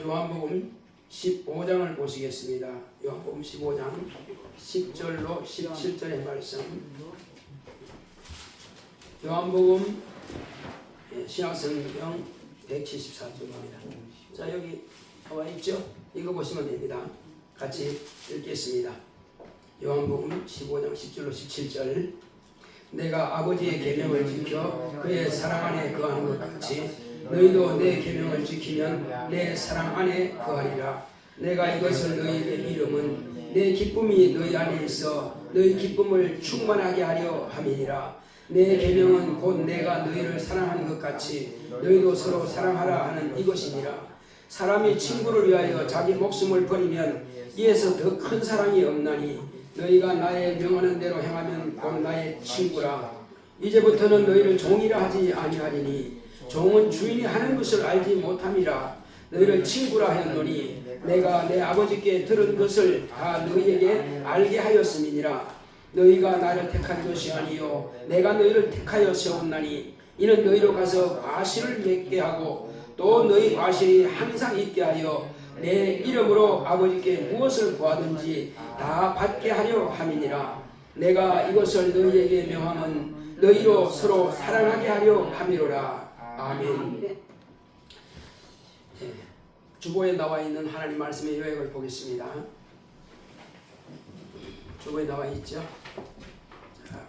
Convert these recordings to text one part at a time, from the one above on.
요한복음 15장을 보시겠습니다. 요한복음 15장 10절로 17절의 말씀. 요한복음 신약성경 174쪽입니다. 자, 여기 나와 있죠? 이거 보시면 됩니다. 같이 읽겠습니다. 요한복음 15장 10절로 17절. 내가 아버지의 계명을 지켜 그의 사랑 안에 거하는 것 같이 너희도 내 계명을 지키면 내 사랑 안에 거하리라. 내가 이것을 너희에게 이름은 내 기쁨이 너희 안에 있어 너희 기쁨을 충만하게 하려 함이니라. 내 계명은 곧 내가 너희를 사랑한 것 같이 너희도 서로 사랑하라 하는 이것이니라. 사람이 친구를 위하여 자기 목숨을 버리면 이에서 더 큰 사랑이 없나니 너희가 나의 명하는 대로 행하면 곧 나의 친구라. 이제부터는 너희를 종이라 하지 아니하리니 종은 주인이 하는 것을 알지 못함이라. 너희를 친구라 하였노니 내가 내 아버지께 들은 것을 다 너희에게 알게 하였음이니라. 너희가 나를 택한 것이 아니요 내가 너희를 택하여 세웠나니 이는 너희로 가서 과실을 맺게 하고 또 너희 과실이 항상 있게 하여 내 이름으로 아버지께 무엇을 구하든지 다 받게 하려 함이니라. 내가 이것을 너희에게 명함은 너희로 서로 사랑하게 하려 함이로라. 아멘. 주보에 나와 있는 하나님 말씀의 요약을 보겠습니다. 주보에 나와 있죠. 자,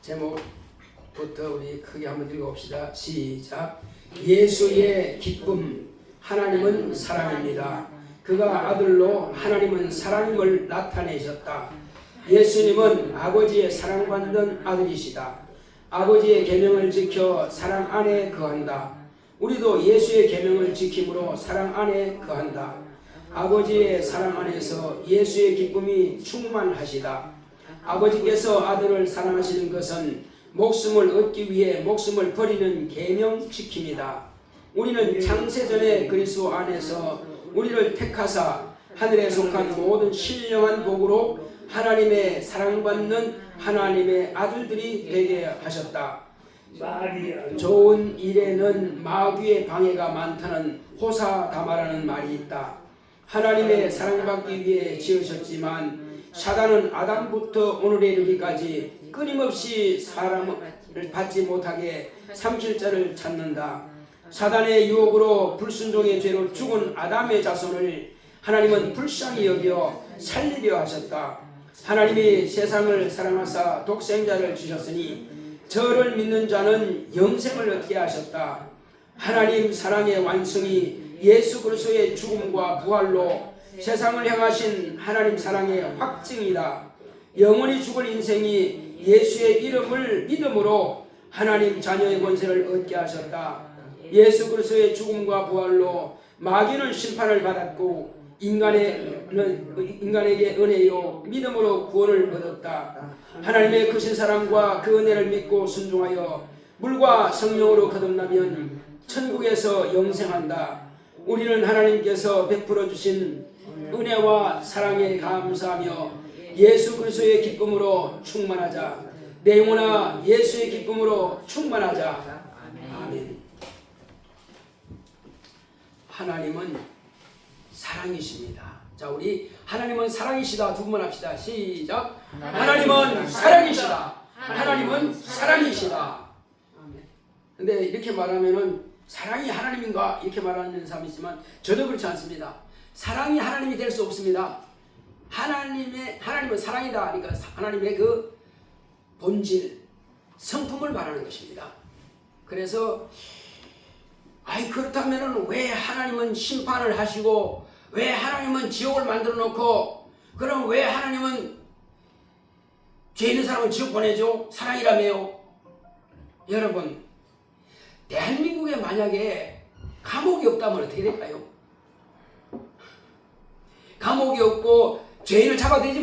제목부터 우리 크게 한번 읽어봅시다. 시작. 예수의 기쁨. 하나님은 사랑입니다. 그가 아들로 하나님은 사랑임을 나타내셨다. 예수님은 아버지의 사랑받는 아들이시다. 아버지의 계명을 지켜 사랑 안에 거한다. 우리도 예수의 계명을 지킴으로 사랑 안에 거한다. 아버지의 사랑 안에서 예수의 기쁨이 충만하시다. 아버지께서 아들을 사랑하시는 것은 목숨을 얻기 위해 목숨을 버리는 계명 지킴이다. 우리는 창세전에 그리스도 안에서 우리를 택하사 하늘에 속한 모든 신령한 복으로 하나님의 사랑받는 하나님의 아들들이 되게 하셨다. 좋은 일에는 마귀의 방해가 많다는 호사다마라는 말이 있다. 하나님의 사랑받기 위해 지으셨지만 사단은 아담부터 오늘에 이르기까지 끊임없이 사람을 받지 못하게 삼킬 자를 찾는다. 사단의 유혹으로 불순종의 죄로 죽은 아담의 자손을 하나님은 불쌍히 여겨 살리려 하셨다. 하나님이 세상을 사랑하사 독생자를 주셨으니 저를 믿는 자는 영생을 얻게 하셨다. 하나님 사랑의 완성이 예수 그리스도의 죽음과 부활로 세상을 향하신 하나님 사랑의 확증이다. 영원히 죽을 인생이 예수의 이름을 믿음으로 하나님 자녀의 권세를 얻게 하셨다. 예수 그리스도의 죽음과 부활로 마귀는 심판을 받았고 인간에게 은혜요 믿음으로 구원을 얻었다. 하나님의 크신 사랑과 그 은혜를 믿고 순종하여 물과 성령으로 거듭나면 천국에서 영생한다. 우리는 하나님께서 베풀어 주신 은혜와 사랑에 감사하며 예수 그리스도의 기쁨으로 충만하자. 내 영혼아 예수의 기쁨으로 충만하자. 아멘. 하나님은 사랑이십니다. 자, 우리 하나님은 사랑이시다 두 번만 합시다. 시작. 하나님은 사랑이시다. 하나님은 사랑이시다. 근데 이렇게 말하면은 사랑이 하나님인가 이렇게 말하는 사람이 있지만 저도 그렇지 않습니다. 사랑이 하나님이 될 수 없습니다. 하나님은 사랑이다. 그러니까 하나님의 그 본질, 성품을 말하는 것입니다. 그래서 그렇다면 왜 하나님은 심판을 하시고 왜 하나님은 지옥을 만들어 놓고 그럼 왜 하나님은 죄 있는 사람은 지옥 보내죠? 사랑이라며요. 여러분, 대한민국에 만약에 감옥이 없다면 어떻게 될까요? 감옥이 없고 죄인을 잡아들이지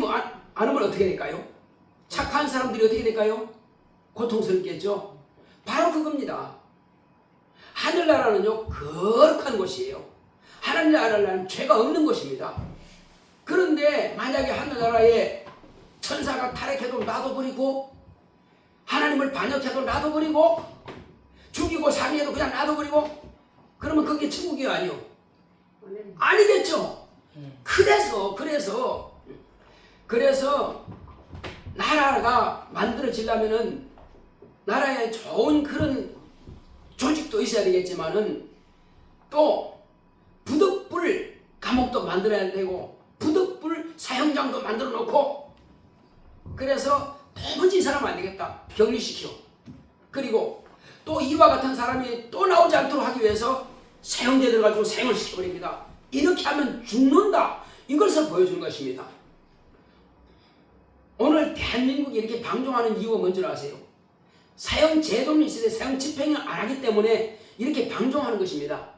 않으면 어떻게 될까요? 착한 사람들이 어떻게 될까요? 고통스럽겠죠? 바로 그겁니다. 하늘나라는요 거룩한 곳이에요. 하늘나라는 죄가 없는 곳입니다. 그런데 만약에 하늘나라에 천사가 타락해도 놔둬버리고 하나님을 반역해도 놔둬버리고 죽이고 살해해도 그냥 놔둬버리고 그러면 그게 천국이 아니요. 아니겠죠. 그래서 나라가 만들어지려면은 나라에 좋은 그런 조직도 있어야 되겠지만은 또 부득불 감옥도 만들어야 되고 부득불 사형장도 만들어 놓고 그래서 도무지 이 사람 안 되겠다 격리시켜. 그리고 또 이와 같은 사람이 또 나오지 않도록 하기 위해서 사형제 들어가지고 사형을 시켜버립니다. 이렇게 하면 죽는다. 이것을 보여주는 것입니다. 오늘 대한민국이 이렇게 방종하는 이유가 뭔지 아세요? 사형 제도는 있어야 사형 집행을 안 하기 때문에 이렇게 방종하는 것입니다.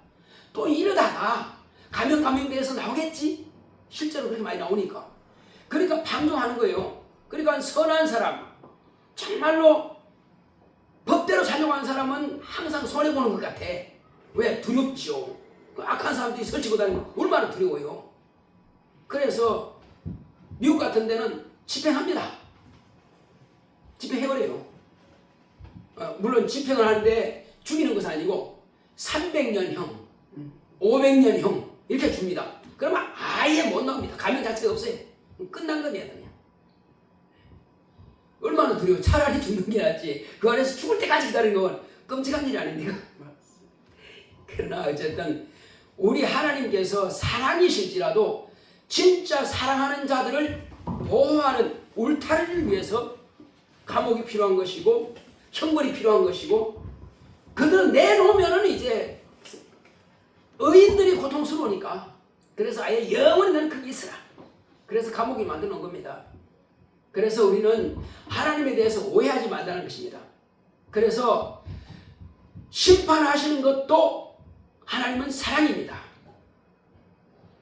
또 이러다가 감염돼서 나오겠지? 실제로 그렇게 많이 나오니까. 그러니까 방종하는 거예요. 그러니까 선한 사람, 정말로 법대로 살려고 사람은 항상 손해보는 것 같아. 왜? 두렵죠. 악한 사람들이 설치고 다니면 얼마나 두려워요. 그래서 미국 같은 데는 집행합니다. 집행해버려요. 물론 집행을 하는데 죽이는 것은 아니고 300년형, 500년형 이렇게 줍니다. 그러면 아예 못 나옵니다. 감염 자체가 없어요. 끝난 겁니다. 그냥. 얼마나 두려워. 차라리 죽는 게 낫지. 그 안에서 죽을 때까지 기다리는 건 끔찍한 일이 아닙니까? 그러나 어쨌든 우리 하나님께서 사랑이실지라도 진짜 사랑하는 자들을 보호하는 울타리를 위해서 감옥이 필요한 것이고 형벌이 필요한 것이고 그들은 내놓으면은 이제 의인들이 고통스러우니까 그래서 아예 영원히 너는 거기 있으라. 그래서 감옥이 만들어 놓은 겁니다. 그래서 우리는 하나님에 대해서 오해하지 말라는 것입니다. 그래서 심판하시는 것도 하나님은 사랑입니다.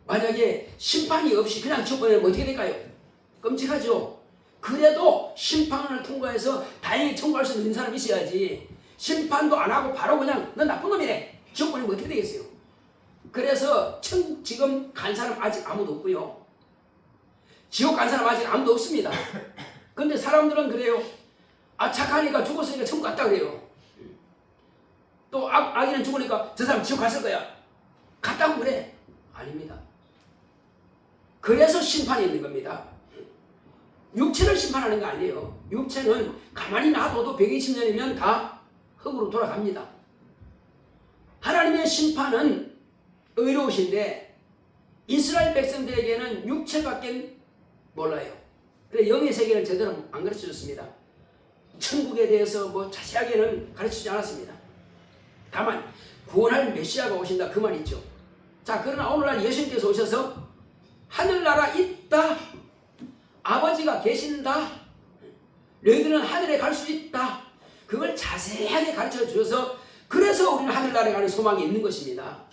만약에 심판이 없이 그냥 쳐버리면 어떻게 될까요? 끔찍하죠. 그래도 심판을 통과해서 다행히 통과할 수 있는 사람이 있어야지. 심판도 안 하고 바로 그냥 너 나쁜 놈이네 지옥보내면 어떻게 되겠어요? 그래서 천국 지금 간 사람 아직 아무도 없고요. 지옥 간 사람 아직 아무도 없습니다. 근데 사람들은 그래요. 아 착하니까 죽었으니까 천국 갔다 그래요. 또 악인은 죽으니까 저 사람 지옥 갔을 거야. 갔다고 그래. 아닙니다. 그래서 심판이 있는 겁니다. 육체를 심판하는 거 아니에요. 육체는 가만히 놔둬도 120년이면 다 흙으로 돌아갑니다. 하나님의 심판은 의로우신데 이스라엘 백성들에게는 육체밖에 몰라요. 그래서 영의 세계는 제대로 안 가르쳐줬습니다. 천국에 대해서 뭐 자세하게는 가르치지 않았습니다. 다만 구원할 메시아가 오신다 그 말 있죠. 자 그러나 오늘날 예수님께서 오셔서 하늘나라 있다. 아버지가 계신다. 너희들은 하늘에 갈 수 있다. 그걸 자세하게 가르쳐 주셔서 그래서 우리는 하늘나라에 가는 소망이 있는 것입니다.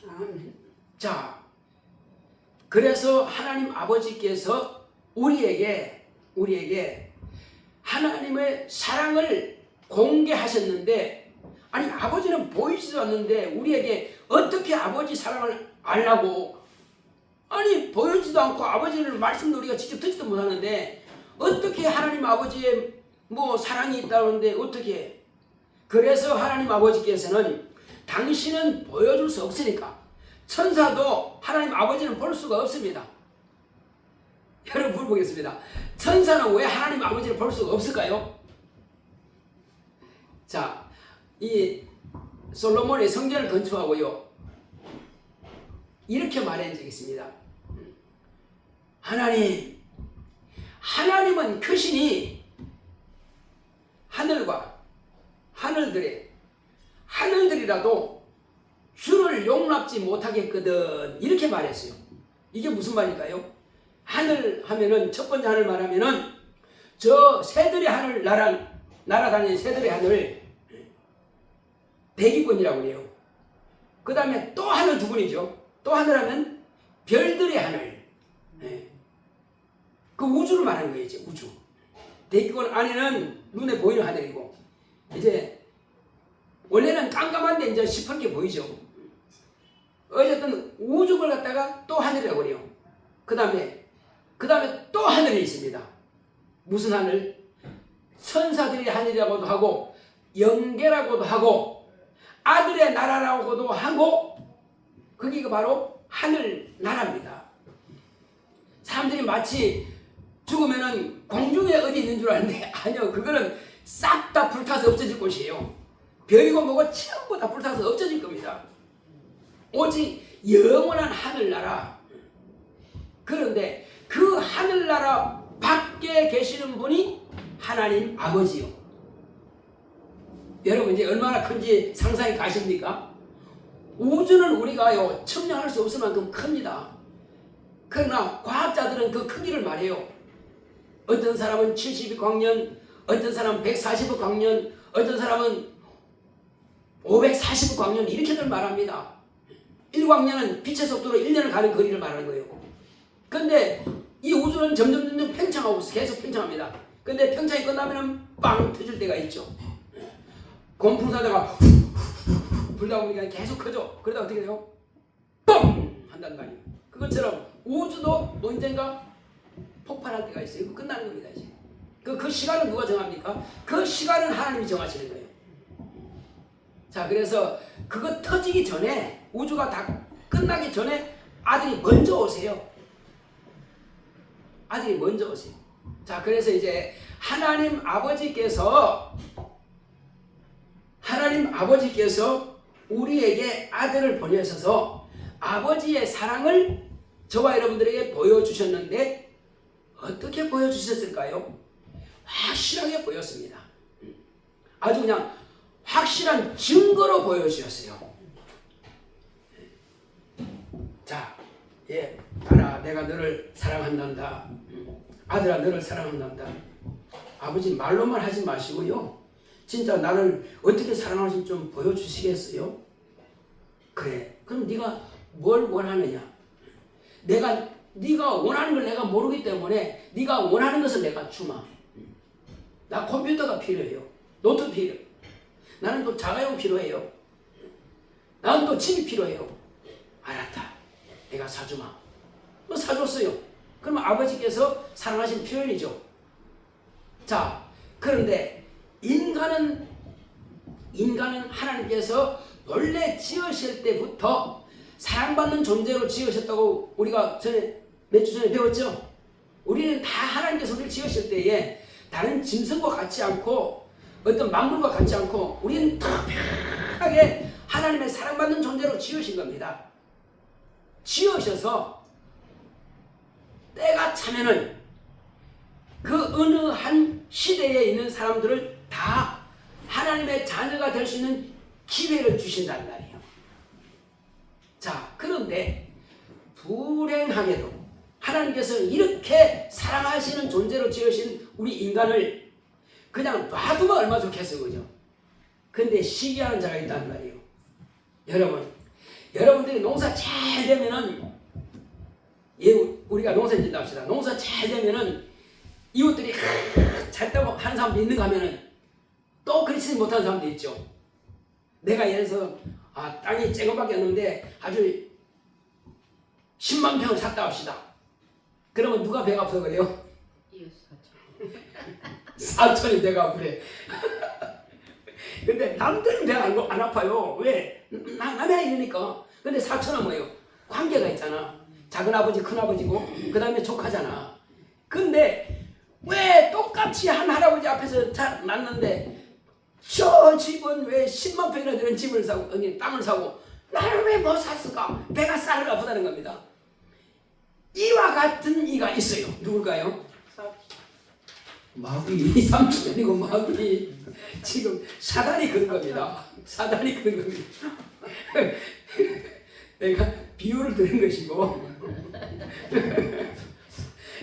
자, 그래서 하나님 아버지께서 우리에게 하나님의 사랑을 공개하셨는데 아니 아버지는 보이지도 않는데 우리에게 어떻게 아버지 사랑을 알라고 아니 보이지도 않고 아버지를 말씀도 우리가 직접 듣지도 못하는데 어떻게 하나님 아버지의 뭐 사랑이 있다는데 어떻게 그래서 하나님 아버지께서는 당신은 보여줄 수 없으니까 천사도 하나님 아버지는 볼 수가 없습니다. 여러분 물어보겠습니다. 천사는 왜 하나님 아버지를 볼 수가 없을까요? 자, 이 솔로몬이 성전을 건축하고요. 이렇게 말한 적이 있습니다. 하나님은 크시니 하늘과 하늘들이라도 주를 용납지 못하겠거든 이렇게 말했어요. 이게 무슨 말일까요? 하늘 하면은 첫 번째 하늘 말하면은 저 새들의 하늘 날아다니는 새들의 하늘 대기권이라고 그래요. 그 다음에 또 하늘 두 분이죠. 또 하늘 하면 별들의 하늘. 그 우주를 말하는 거예요. 이제 우주. 대기권 안에는 눈에 보이는 하늘이고 이제 원래는 깜깜한데 이제 시퍼렇게 보이죠. 어쨌든 우주를 갖다가 또 하늘이라고 그래요. 그 다음에 또 하늘이 있습니다. 무슨 하늘? 천사들의 하늘이라고도 하고 영계라고도 하고 아들의 나라라고도 하고 거기가 바로 하늘 나라입니다. 사람들이 마치 죽으면은 공중에 어디 있는 줄 아는데 아니요, 그거는 싹 다 불타서 없어질 곳이에요. 별이고 뭐고 전부 다 불타서 없어질 겁니다. 오직 영원한 하늘나라. 그런데 그 하늘나라 밖에 계시는 분이 하나님 아버지요. 여러분 이제 얼마나 큰지 상상이 가십니까? 우주는 우리가요 측량할 수 없을 만큼 큽니다. 그러나 과학자들은 그 크기를 말해요. 어떤 사람은 72광년, 어떤 사람은 140광년, 어떤 사람은 540광년 이렇게들 말합니다. 1광년은 빛의 속도로 1년을 가는 거리를 말하는 거예요. 근데 이 우주는 점점 팽창하고 계속 팽창합니다. 근데 팽창이 끝나면은 빵 터질 때가 있죠. 공풍사다가 불다 보니까 계속 커져. 그러다 어떻게 돼요? 뻥! 한단 말이에요. 그것처럼 우주도 언젠가 폭발할 때가 있어요. 이거 끝나는 겁니다. 이제. 그 시간은 누가 정합니까? 그 시간은 하나님이 정하시는 거예요. 자, 그래서 그거 터지기 전에, 우주가 다 끝나기 전에 아들이 먼저 오세요. 아들이 먼저 오세요. 자, 그래서 이제 하나님 아버지께서 우리에게 아들을 보내셔서 아버지의 사랑을 저와 여러분들에게 보여주셨는데 어떻게 보여주셨을까요? 확실하게 보였습니다. 아주 그냥 확실한 증거로 보여주셨어요. 자, 알아, 내가 너를 사랑한단다. 아들아, 너를 사랑한단다. 아버지 말로만 하지 마시고요, 진짜 나를 어떻게 사랑하는지 좀 보여주시겠어요? 그래, 그럼 네가 뭘 원하느냐? 네가 원하는 걸 내가 모르기 때문에 네가 원하는 것을 내가 주마. 나 컴퓨터가 필요해요. 노트 필요해요. 나는 또 자가용 필요해요. 나는 또 집이 필요해요. 알았다, 내가 사주마. 사줬어요. 그러면 아버지께서 사랑하신 표현이죠. 자, 그런데 인간은 하나님께서 원래 지으실 때부터 사랑받는 존재로 지으셨다고 우리가 몇 주 전에 배웠죠? 우리는 다 하나님께서 우리를 지으실 때에 다른 짐승과 같지 않고 어떤 만물과 같지 않고 우리는 특별하게 하나님의 사랑받는 존재로 지으신 겁니다. 지으셔서 때가 차면은 그 어느 한 시대에 있는 사람들을 다 하나님의 자녀가 될 수 있는 기회를 주신단 말이에요. 자, 그런데 불행하게도 하나님께서 이렇게 사랑하시는 존재로 지으신 우리 인간을 그냥 놔두면 얼마 좋겠어요, 그죠? 근데 시기하는 자가 있단 말이에요. 여러분들이 농사 잘 되면은, 우리가 농사 짓다 합시다. 농사 잘 되면은 이웃들이 잘다고 하는 사람도 있는가 하면은 또 그렇지 못하는 사람도 있죠. 내가 예를 들어서 땅이 쬐금밖에 없는데 아주 10만 평을 샀다 합시다. 그러면 누가 배가 아프다 그래요? 사촌이 배가 아프래. 근데 남들은 배가 안 아파요. 왜? 남의 일이니까. 근데 사촌은 뭐예요? 관계가 있잖아. 작은아버지, 큰아버지고 그 다음에 조카잖아. 근데 왜 똑같이 한 할아버지 앞에서 났는데 저 집은 왜 10만 평이나 되는 집을 사고, 땅을 사고 나는 왜 못 샀을까? 배가 쌀을 아프다는 겁니다. 이와 같은 이가 있어요. 누굴까요? 마귀. 삼촌이 아니고 마귀. 지금 사단이 그런 겁니다. 사단이 그런 겁니다. 내가 비유를 들은 것이고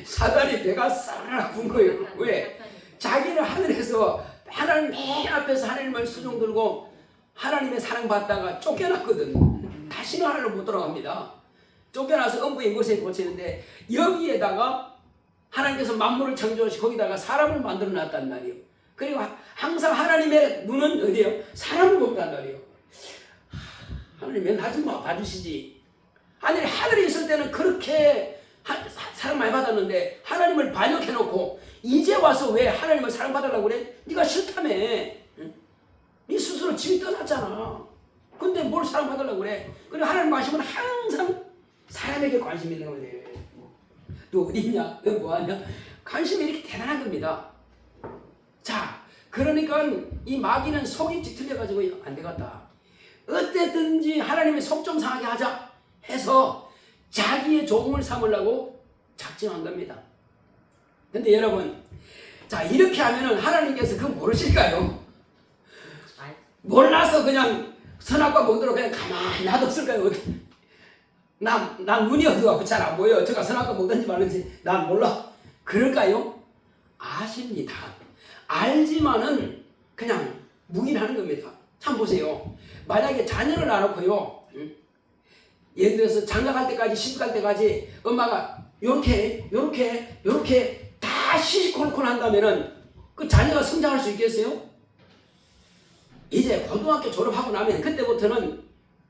사단이 배가 쌀 아픈 거예요. 왜? 자기는 하늘에서 하나님 맨 앞에서 하나님을 수종 들고 하나님의 사랑받다가 쫓겨났거든. 다시는 하늘로 못 돌아갑니다. 쫓겨나서 음부의 이곳에 꽂히는데 여기에다가 하나님께서 만물을 창조하시고 거기다가 사람을 만들어 놨단 말이에요. 그리고 항상 하나님의 눈은 어디에요? 사람을 본단 말이에요. 하나님 왜 나 좀 봐주시지. 하늘에 있을 때는 그렇게 사랑 많이 받았는데 하나님을 반역해놓고 이제 와서 왜 하나님을 사랑받으려고 그래? 네가 싫다며. 응? 네 스스로 집이 떠났잖아. 근데 뭘 사랑받으려고 그래? 그리고 하나님 마시면 항상 사람에게 관심 있는 거예요. 너 어디 있냐? 너 뭐하냐? 관심이 이렇게 대단한 겁니다. 자, 그러니까 이 마귀는 속이 뒤틀려가지고 안 되겠다. 어쨌든지 하나님의 속 좀 상하게 하자 해서 자기의 종을 삼으려고 작정한 겁니다. 근데 여러분, 자, 이렇게 하면은 하나님께서 그거 모르실까요? 몰라서 그냥 선악과 먹도록 그냥 가만히 놔뒀을까요? 난 눈이 어두워갖고 잘 안 보여. 저가 선악과 먹든지 말든지 난 몰라. 그럴까요? 아십니다. 알지만은 그냥 묵인하는 겁니다. 참 보세요. 만약에 자녀를 낳아놓고요, 예를 들어서 장가갈 때까지, 시집갈 때까지 엄마가 요렇게 다 시시콜콜 한다면은 그 자녀가 성장할 수 있겠어요? 이제 고등학교 졸업하고 나면 그때부터는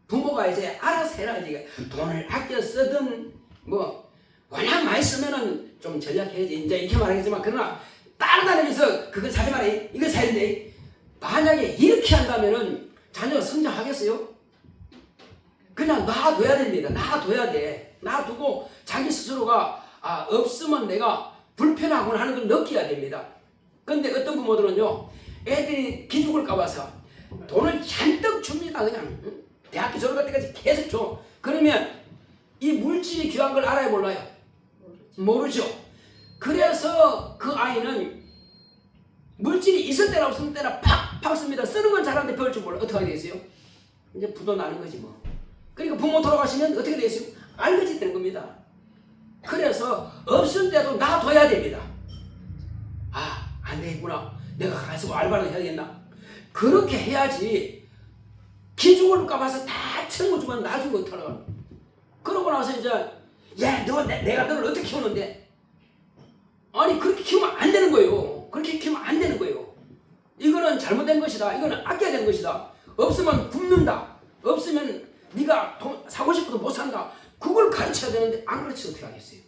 부모가 이제 알아서 해라. 이제 돈을 아껴 쓰든 뭐 워낙 많이 쓰면은 좀 전략해야지. 이제 이렇게 말하겠지만, 그러나 따라다니면서 그거 사지 마라, 이거 사야 돼. 만약에 이렇게 한다면은 자녀가 성장하겠어요? 그냥 놔둬야 됩니다. 놔둬야 돼. 놔두고 자기 스스로가 없으면 내가 불편하구나 하는 걸 느껴야 됩니다. 근데 어떤 부모들은요, 애들이 기죽을 까봐서 돈을 잔뜩 줍니다. 그냥 대학교 졸업할 때까지 계속 줘. 그러면 이 물질이 귀한 걸 알아요, 몰라요? 모르죠. 그래서 그 아이는 물질이 있을 때나 없을 때나 팍팍 씁니다. 쓰는 건 잘하는데 배울 줄 몰라. 어떻게 하게 되겠어요? 이제 부도 나는 거지 뭐. 그러니까 부모 돌아가시면 어떻게 되겠어요? 알거지 되는 겁니다. 그래서 없을 때도 놔둬야 됩니다. 안 되겠구나. 내가 가서 알바를 해야겠나. 그렇게 해야지. 기죽을 까봐서 다 채워주면 나중에 어떡하나. 그러고 나서 이제 야, 내가 너를 어떻게 키우는데? 아니, 그렇게 키우면 안 되는 거예요. 그렇게 키우면 안 되는 거예요. 이거는 잘못된 것이다. 이거는 아껴야 되는 것이다. 없으면 굶는다. 없으면 네가 돈 사고 싶어도 못 산다. 그걸 가르쳐야 되는데 안 가르치면 어떻게 하겠어요?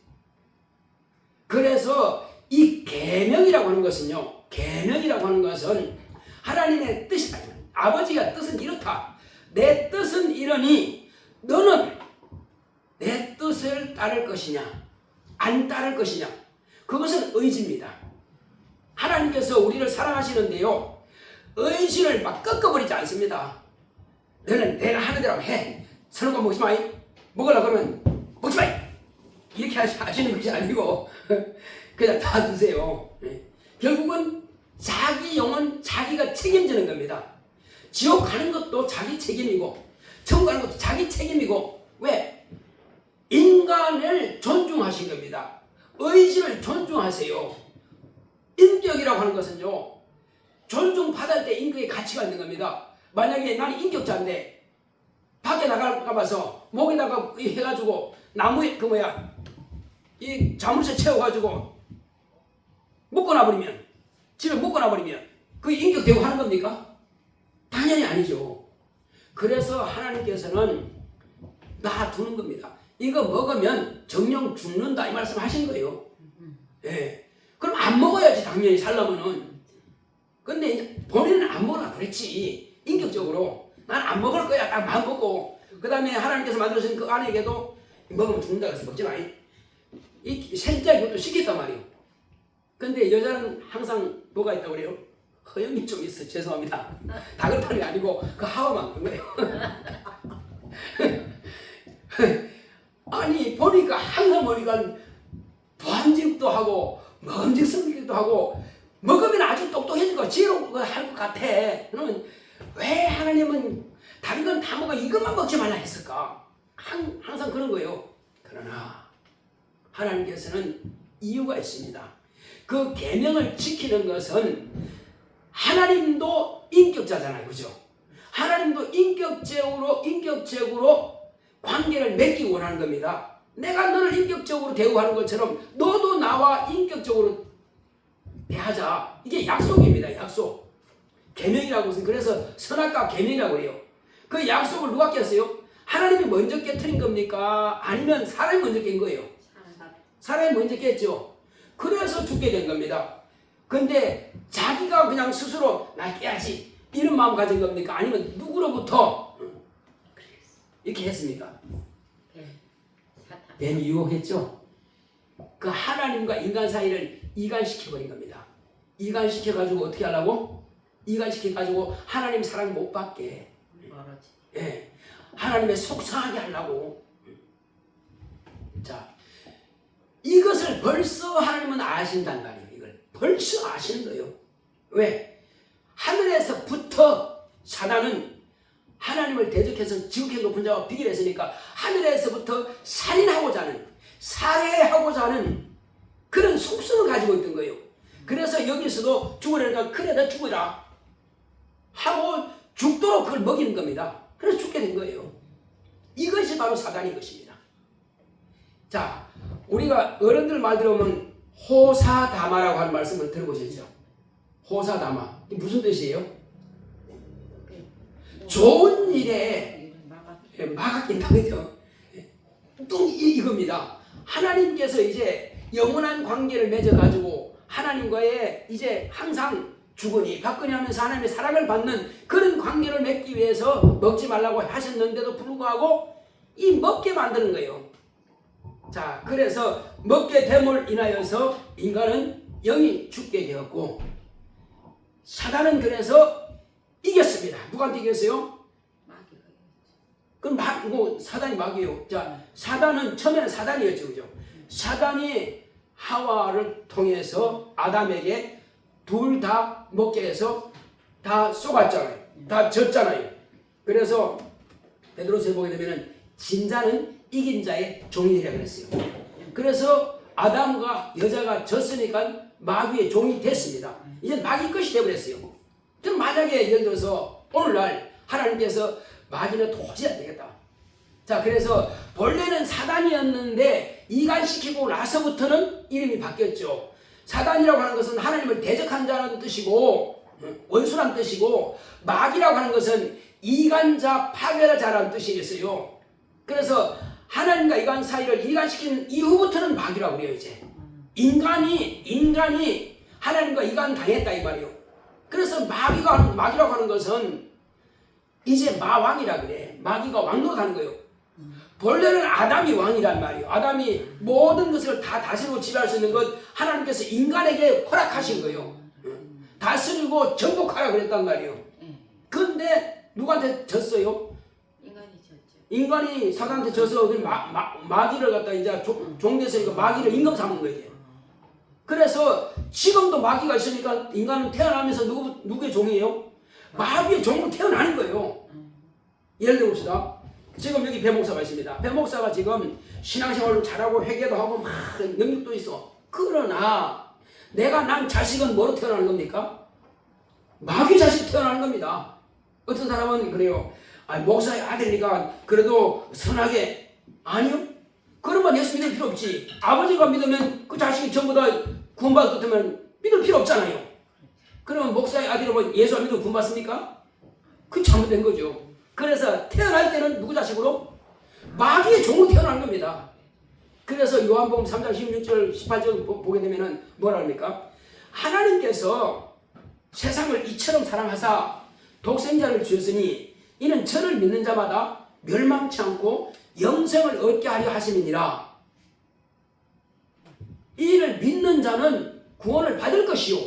그래서 이 계명이라고 하는 것은요, 계명이라고 하는 것은 하나님의 뜻이다. 아버지가 뜻은 이렇다. 내 뜻은 이러니 너는 내 뜻을 따를 것이냐 안 따를 것이냐, 그것은 의지입니다. 하나님께서 우리를 사랑하시는데요, 의지를 막 꺾어버리지 않습니다. 너는 내가 하는 대로 해. 서는 거 먹지 마. 먹으려고 그러면 먹지 마. 이렇게 하시는 것이 아니고 그냥 다 드세요. 결국은 자기 영은 자기가 책임지는 겁니다. 지옥 가는 것도 자기 책임이고 천국 가는 것도 자기 책임이고. 왜? 인간을 존중하신 겁니다. 의지를 존중하세요. 인격이라고 하는 것은요, 존중받을 때 인격의 가치가 있는 겁니다. 만약에 나는 인격자인데 밖에 나가봐서 목에다가 해가지고 나무에 이 자물쇠 채워가지고 묶어놔버리면, 집에 묶어놔버리면 그게 인격되고 하는 겁니까? 당연히 아니죠. 그래서 하나님께서는 놔두는 겁니다. 이거 먹으면 정령 죽는다 이 말씀 하신 거예요. 예. 그럼 안 먹어야지 당연히 살려면은. 근데 이제 본인은 안 먹으라 그랬지. 인격적으로 난 안 먹을 거야 딱 마음 먹고, 그 다음에 하나님께서 만들어주신 그 아내에게도 먹으면 죽는다 그래서 먹지 마. 이 생자 이것도 시켰단 말이에요. 근데 여자는 항상 뭐가 있다고 그래요? 허영이 좀 있어. 죄송합니다. 다 그렇다는 게 아니고 그 하와만 그런 거예요. 아니 보니까 항상 보니까 보안직도 하고 먹음직스럽기도 하고 먹으면 아주 똑똑해지고 지혜롭고 할 것 같아. 그러면 왜 하나님은 다른 건 다 먹어 이것만 먹지 말라 했을까? 항상 그런 거예요. 그러나 하나님께서는 이유가 있습니다. 그 계명을 지키는 것은 하나님도 인격자잖아요. 그죠? 하나님도 인격적으로 관계를 맺기 원하는 겁니다. 내가 너를 인격적으로 대우하는 것처럼 너도 나와 인격적으로 대하자. 이게 약속입니다. 약속. 계명이라고 해서 그래서 선악과 계명이라고 해요. 그 약속을 누가 깼어요? 하나님이 먼저 깨트린 겁니까? 아니면 사람이 먼저 깬 거예요? 사람이 먼저 깼죠. 그래서 죽게 된 겁니다. 근데 자기가 그냥 스스로 나 깨야지 이런 마음 가진 겁니까? 아니면 누구로부터 이렇게 했습니까? 뱀이 유혹했죠. 그 하나님과 인간 사이를 이간시켜버린 겁니다. 이간시켜가지고 어떻게 하려고? 이간시켜가지고 하나님 사랑 못 받게, 예, 하나님의 속상하게 하려고. 자, 이것을 벌써 하나님은 아신단 말이에요. 이걸 벌써 아시는 거예요. 왜? 하늘에서부터 사단은 하나님을 대적해서 지극히 높은 자와 비교했으니까 하늘에서부터 살인하고자 하는, 살해하고자 하는 그런 속성을 가지고 있던 거예요. 그래서 여기서도 죽으려니까 그래 나 죽으라 하고 죽도록 그걸 먹이는 겁니다. 그래서 죽게 된 거예요. 이것이 바로 사단인 것입니다. 자, 우리가 어른들 말 들어보면 호사다마라고 하는 말씀을 들어보셨죠? 호사다마 무슨 뜻이에요? 좋은 일에 막아낀다, 그죠? 또 이겁니다. 하나님께서 이제 영원한 관계를 맺어가지고 하나님과의 이제 항상 주거니 받거니 하면서 하나님의 사랑을 받는 그런 관계를 맺기 위해서 먹지 말라고 하셨는데도 불구하고 이 먹게 만드는 거예요. 자, 그래서 먹게 됨을 인하여서 인간은 영이 죽게 되었고 사단은 그래서 이겼습니다. 누구한테 이겼어요? 그럼 사단이 마귀예요. 자, 사단은 처음에는 사단이었죠, 그죠? 사단이 하와를 통해서 아담에게 둘 다 먹게 해서 다 쏘갔잖아요. 다 졌잖아요. 그래서 베드로서에 보게 되면은 진자는 이긴 자의 종이라 그랬어요. 그래서 아담과 여자가 졌으니까 마귀의 종이 됐습니다. 이제 마귀 것이 되어버렸어요. 그럼 만약에 예를 들어서 오늘날 하나님께서 마귀는 도저히 안 되겠다. 자, 그래서 본래는 사단이었는데 이간시키고 나서부터는 이름이 바뀌었죠. 사단이라고 하는 것은 하나님을 대적한 자라는 뜻이고 원수란 뜻이고, 마귀라고 하는 것은 이간자 파괴자라는 뜻이겠어요. 그래서 하나님과 인간 사이를 이간시킨 이후부터는 마귀라고 그래요. 이제 인간이 하나님과 이간 당했다 이 말이에요. 그래서 마귀라고 하는 것은 이제 마왕이라 그래. 마귀가 왕노하는 거예요. 본래는 아담이 왕이란 말이에요. 아담이 모든 것을 다 다스리고 지배할 수 있는 것 하나님께서 인간에게 허락하신 거예요. 다스리고 정복하라 그랬단 말이에요. 그런데 누구한테 졌어요? 인간이 사단한테 져서 마귀를 갖다 이제 종됐으니까 마귀를 임금 삼은 거예요. 그래서 지금도 마귀가 있으니까 인간은 태어나면서 누구의 종이에요? 마귀의 종으로 태어나는 거예요. 예를 들어봅시다. 지금 여기 배 목사가 있습니다. 배 목사가 지금 신앙생활로 잘하고 회개도 하고 막 능력도 있어. 그러나 난 자식은 뭐로 태어나는 겁니까? 마귀 자식 태어나는 겁니다. 어떤 사람은 그래요. 목사의 아들이니까 그래도 선하게. 아니요. 그러면 예수 믿을 필요 없지. 아버지가 믿으면 그 자식이 전부 다 구원받을 것 같으면 믿을 필요 없잖아요. 그러면 목사의 아들이면 예수 안 믿으면 구원받습니까? 그 잘못된 거죠. 그래서 태어날 때는 누구 자식으로? 마귀의 종으로 태어난 겁니다. 그래서 요한복음 3장 16절 18절 보게 되면은 뭐라 합니까? 하나님께서 세상을 이처럼 사랑하사 독생자를 주셨으니 이는 저를 믿는 자마다 멸망치 않고 영생을 얻게 하려 하심이니라. 이를 믿는 자는 구원을 받을 것이요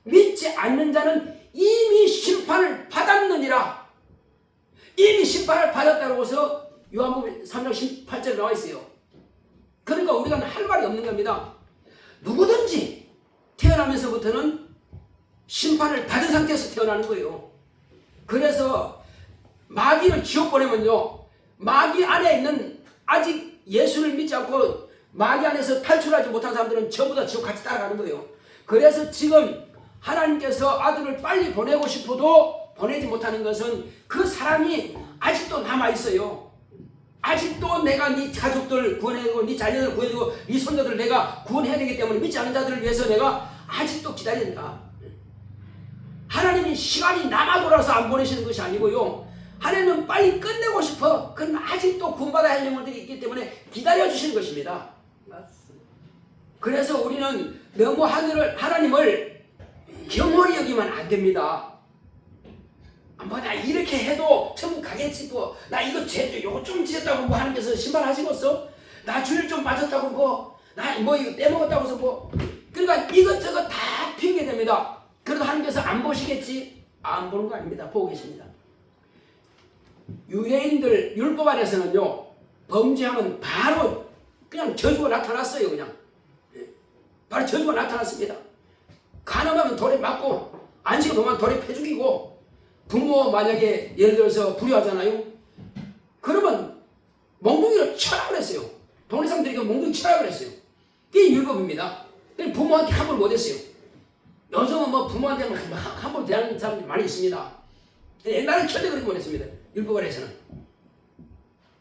믿지 않는 자는 이미 심판을 받았느니라. 이미 심판을 받았다고 해서 요한복음 3장 18절에 나와 있어요. 그러니까 우리가 할 말이 없는 겁니다. 누구든지 태어나면서부터는 심판을 받은 상태에서 태어나는 거예요. 그래서 마귀를 지옥 보내면요, 마귀 안에 있는 아직 예수를 믿지 않고 마귀 안에서 탈출하지 못한 사람들은 전부 다 지옥 같이 따라가는 거예요. 그래서 지금 하나님께서 아들을 빨리 보내고 싶어도 보내지 못하는 것은 그 사랑이 아직도 남아있어요. 아직도 내가 네 가족들 구원해주고 네 자녀들 구해주고 네 손자들 내가 구원해야 되기 때문에 믿지 않는 자들을 위해서 내가 아직도 기다린다. 하나님이 시간이 남아 돌아서 안 보내시는 것이 아니고요, 하나님은 빨리 끝내고 싶어. 그러나 아직도 구원받아야 할 영혼들이 있기 때문에 기다려주시는 것입니다. 맞습니다. 그래서 우리는 너무 하나님을 경홀히 여기면 안 됩니다. 나 이렇게 해도 천국 가겠지, 또 나 이거 요거 좀 지었다고 하나님께서 심판하시겠어? 나 주일 좀 빠졌다고 나 이거 떼먹었다고 해서 그러니까 이것저것 다 핑계됩니다. 그래도 하나님께서 안 보시겠지? 안 보는 거 아닙니다. 보고 계십니다. 유대인들 율법 안에서는요, 범죄하면 바로 그냥 저주가 나타났어요. 그냥 바로 저주가 나타났습니다. 간음하면 돌에 맞고, 안식을 범하면 돌에 패 죽이고, 부모 만약에 예를 들어서 불효하잖아요. 그러면 몽둥이로 쳐라 그랬어요. 동네 사람들이 몽둥이 쳐라 그랬어요. 그게 율법입니다. 부모한테 함부로 못했어요. 요즘은 부모한테 함부로 대하는 사람들이 많이 있습니다. 옛날에 절대 그렇게 못했습니다. 율법 안에서는.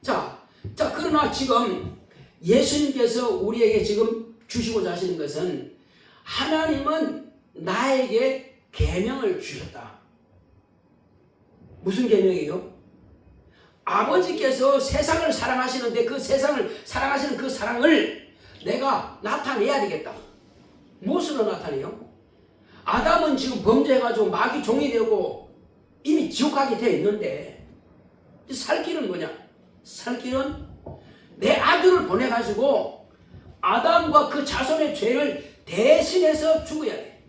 자, 그러나 지금 예수님께서 우리에게 지금 주시고자 하시는 것은, 하나님은 나에게 계명을 주셨다. 무슨 계명이요? 아버지께서 세상을 사랑하시는데 그 세상을 사랑하시는 그 사랑을 내가 나타내야 되겠다. 무엇으로 나타내요? 아담은 지금 범죄해가지고 마귀 종이 되고 이미 지옥 가게 되어 있는데, 살 길은 뭐냐? 살 길은 내 아들을 보내가지고 아담과 그 자손의 죄를 대신해서 죽어야 돼.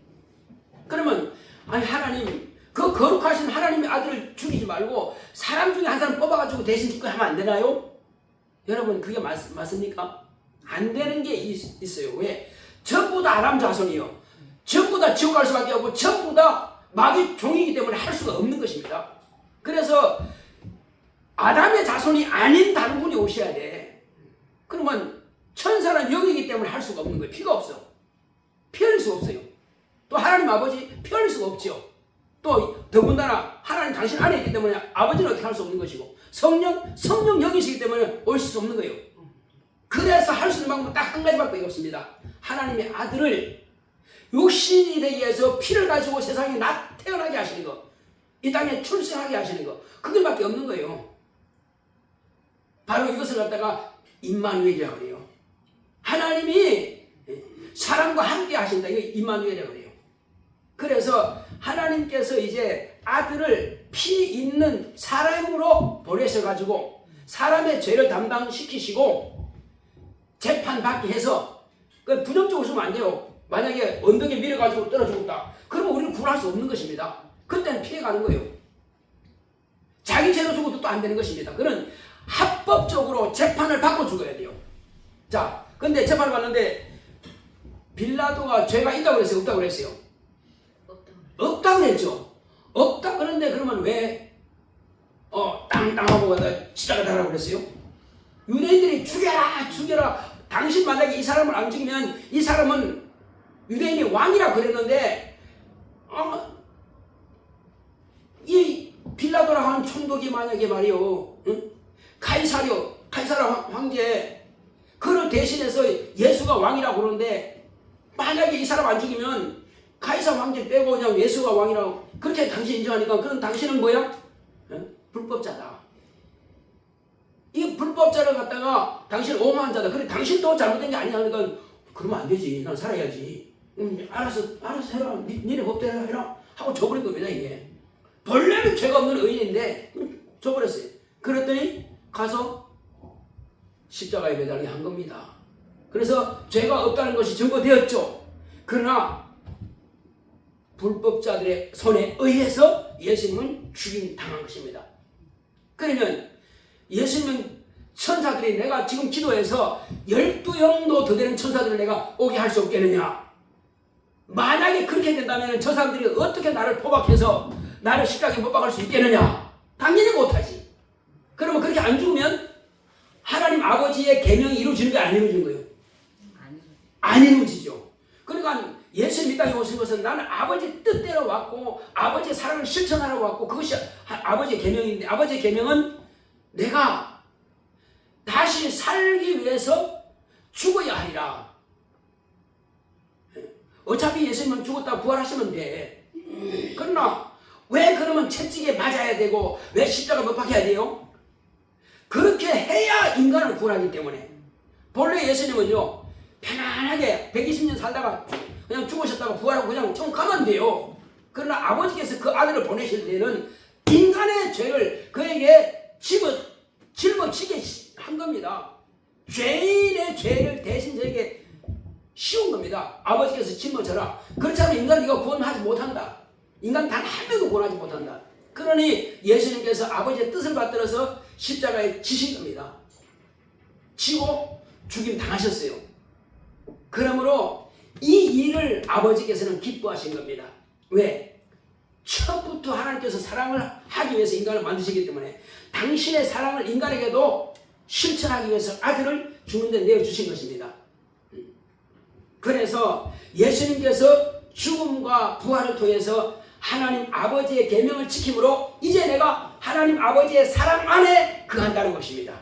그러면 아니 하나님, 그 거룩하신 하나님의 아들을 죽이지 말고 사람 중에 한 사람 뽑아가지고 대신 죽게 하면 안 되나요? 여러분, 그게 맞습니까? 안 되는 게 있어요. 왜? 전부 다 아담 자손이요. 전부 다 지옥 갈 수밖에 없고 전부 다 마귀 종이기 때문에 할 수가 없는 것입니다. 그래서 아담의 자손이 아닌 다른 분이 오셔야 돼. 그러면 천사는 영이기 때문에 할 수가 없는 거예요. 피가 없어. 피 흘릴 수가 없어요. 또 하나님 아버지 피 흘릴 수가 없죠. 또 더군다나 하나님 당신 안에 있기 때문에 아버지는 어떻게 할 수 없는 것이고, 성령 영이시기 때문에 오실 수 없는 거예요. 그래서 할 수 있는 방법은 딱 한 가지밖에 없습니다. 하나님의 아들을 육신이 되게 해서 피를 가지고 세상에 태어나게 하시는 거, 이 땅에 출생하게 하시는 거, 그것밖에 없는 거예요. 바로 이것을 갖다가 임마누엘이라고 그래요. 하나님이 사람과 함께 하신다. 이거 임마누엘이라고 그래요. 그래서 하나님께서 이제 아들을 피 있는 사람으로 보내셔가지고 사람의 죄를 담당시키시고 재판받게 해서, 그 부정적으로 쓰면 안 돼요. 만약에 언덕에 밀어가지고 떨어져 죽었다, 그러면 우리는 구원할 수 없는 것입니다. 그때는 피해가는 거예요. 자기 죄로 죽어도 또 안 되는 것입니다. 그는 합법적으로 재판을 받고 죽어야 돼요. 자, 근데 재판을 받는데 빌라도가 죄가 있다고 그랬어요? 없다고 그랬어요? 없다고 그랬죠. 없다 그런데 그러면 왜 땅땅하고 가다 십자가 달라고 그랬어요? 유대인들이 죽여라. 당신 만약에 이 사람을 안 죽이면 이 사람은 유대인이 왕이라 그랬는데, 이 빌라도라고 하는 총독이 만약에 말이요, 카이사르 황제, 그를 대신해서 예수가 왕이라고 그러는데, 만약에 이 사람 안 죽이면 카이사 황제 빼고 그냥 예수가 왕이라고 그렇게 당신 인정하니까, 그럼 당신은 뭐야? 불법자다. 이 불법자를 갖다가 당신은 오만한 자다. 그래, 당신도 잘못된 게 아니야. 그러니까 그러면 안 되지. 난 살아야지. 알아서 해라. 니네 법대로 해라. 하고 줘버린 겁니다, 이게. 본래는 죄가 없는 의인인데 줘버렸어요. 그랬더니 가서 십자가에 매달리게 한 겁니다. 그래서 죄가 없다는 것이 증거되었죠. 그러나 불법자들의 손에 의해서 예수님은 당한 것입니다. 그러면 예수님은 천사들이, 내가 지금 기도해서 12영도 더 되는 천사들을 내가 오게 할 수 없겠느냐? 만약에 그렇게 된다면 저 사람들이 어떻게 나를 포박해서 나를 십자가에 못 박을 수 있겠느냐? 당연히 못하지. 그러면 그렇게 안 죽으면 하나님 아버지의 계명이 이루어지는 게 안 이루어지는 거예요. 안 이루어지죠. 그러니까 예수님 이 땅에 오신 것은 나는 아버지 뜻대로 왔고 아버지의 사랑을 실천하라고 왔고, 그것이 아버지의 계명인데, 아버지의 계명은 내가 다시 살기 위해서 죽어야 하리라. 어차피 예수님은 죽었다 부활하시면 돼. 그러나 왜 그러면 채찍에 맞아야 되고 왜 십자가 못 박혀야 돼요? 그렇게 해야 인간을 구원하기 때문에. 본래 예수님은요, 편안하게 120년 살다가 그냥 죽으셨다가 부활하고 그냥 좀 가면 돼요. 그러나 아버지께서 그 아들을 보내실 때는 인간의 죄를 그에게 짊어지게 한 겁니다. 죄인의 죄를 대신 저에게 씌운 겁니다. 아버지께서 짊어져라. 그렇지 않으면 인간은 이거 구원하지 못한다. 인간 단 한 명도 구원하지 못한다. 그러니 예수님께서 아버지의 뜻을 받들어서 십자가에 지신 겁니다. 지고 죽임 당하셨어요. 그러므로 이 일을 아버지께서는 기뻐하신 겁니다. 왜? 처음부터 하나님께서 사랑을 하기 위해서 인간을 만드시기 때문에 당신의 사랑을 인간에게도 실천하기 위해서 아들을 죽는 데 내어주신 것입니다. 그래서 예수님께서 죽음과 부활을 통해서 하나님 아버지의 계명을 지킴으로 이제 내가 하나님 아버지의 사랑 안에 거한다는 것입니다.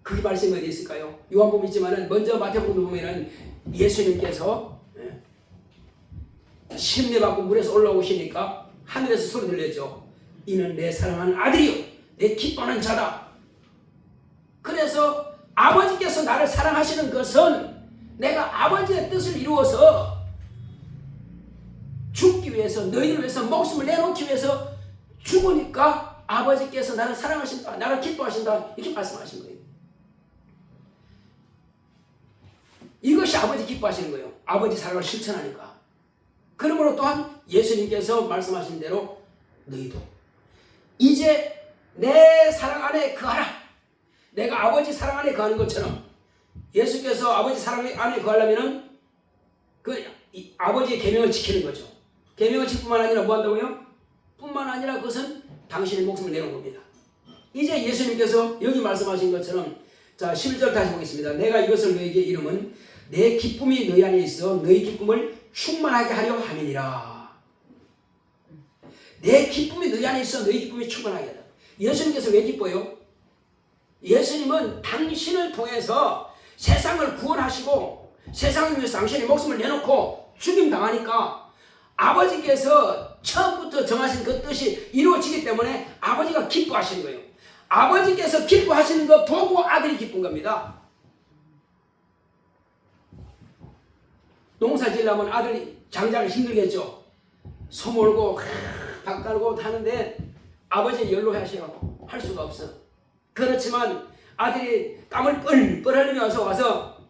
그 말씀이 어디 있을까요? 요한복음 있지만은 먼저 마태복음 보면은 예수님께서 심리받고 물에서 올라오시니까 하늘에서 소리 들렸죠. 이는 내 사랑하는 아들이요 내 기뻐하는 자다. 그래서 아버지께서 나를 사랑하시는 것은 내가 아버지의 뜻을 이루어서 죽기 위해서 너희를 위해서 목숨을 내놓기 위해서 죽으니까 아버지께서 나를 사랑하신다. 나를 기뻐하신다. 이렇게 말씀하신 거예요. 이것이 아버지 기뻐하시는 거예요. 아버지 사랑을 실천하니까. 그러므로 또한 예수님께서 말씀하신 대로 너희도 이제 내 사랑 안에 거하라. 내가 아버지 사랑 안에 거하는 것처럼 예수께서 아버지 사랑 안에 거하려면은 아버지의 계명을 지키는 거죠. 계명을 지킬 뿐만 아니라 뭐 한다고요? 뿐만 아니라 그것은 당신의 목숨을 내놓은 겁니다. 이제 예수님께서 여기 말씀하신 것처럼 자 11절 다시 보겠습니다. 내가 이것을 너희에게 이름은 내 기쁨이 너희 안에 있어 너희 기쁨을 충만하게 하려 함이니라. 내 기쁨이 너희 안에 있어 너희 기쁨이 충만하게 하라. 예수님께서 왜 기뻐요? 예수님은 당신을 통해서 세상을 구원하시고 세상을 위해서 당신의 목숨을 내놓고 죽임당하니까 아버지께서 처음부터 정하신 그 뜻이 이루어지기 때문에 아버지가 기뻐하시는 거예요. 아버지께서 기뻐하시는 거 보고 아들이 기쁜 겁니다. 농사 지으려면 아들이 장작을 힘들겠죠. 소 몰고 밭 갈고 하는데 아버지는 연로하셔. 할 수가 없어. 그렇지만 아들이 땀을 뻘뻘 흘리면서 와서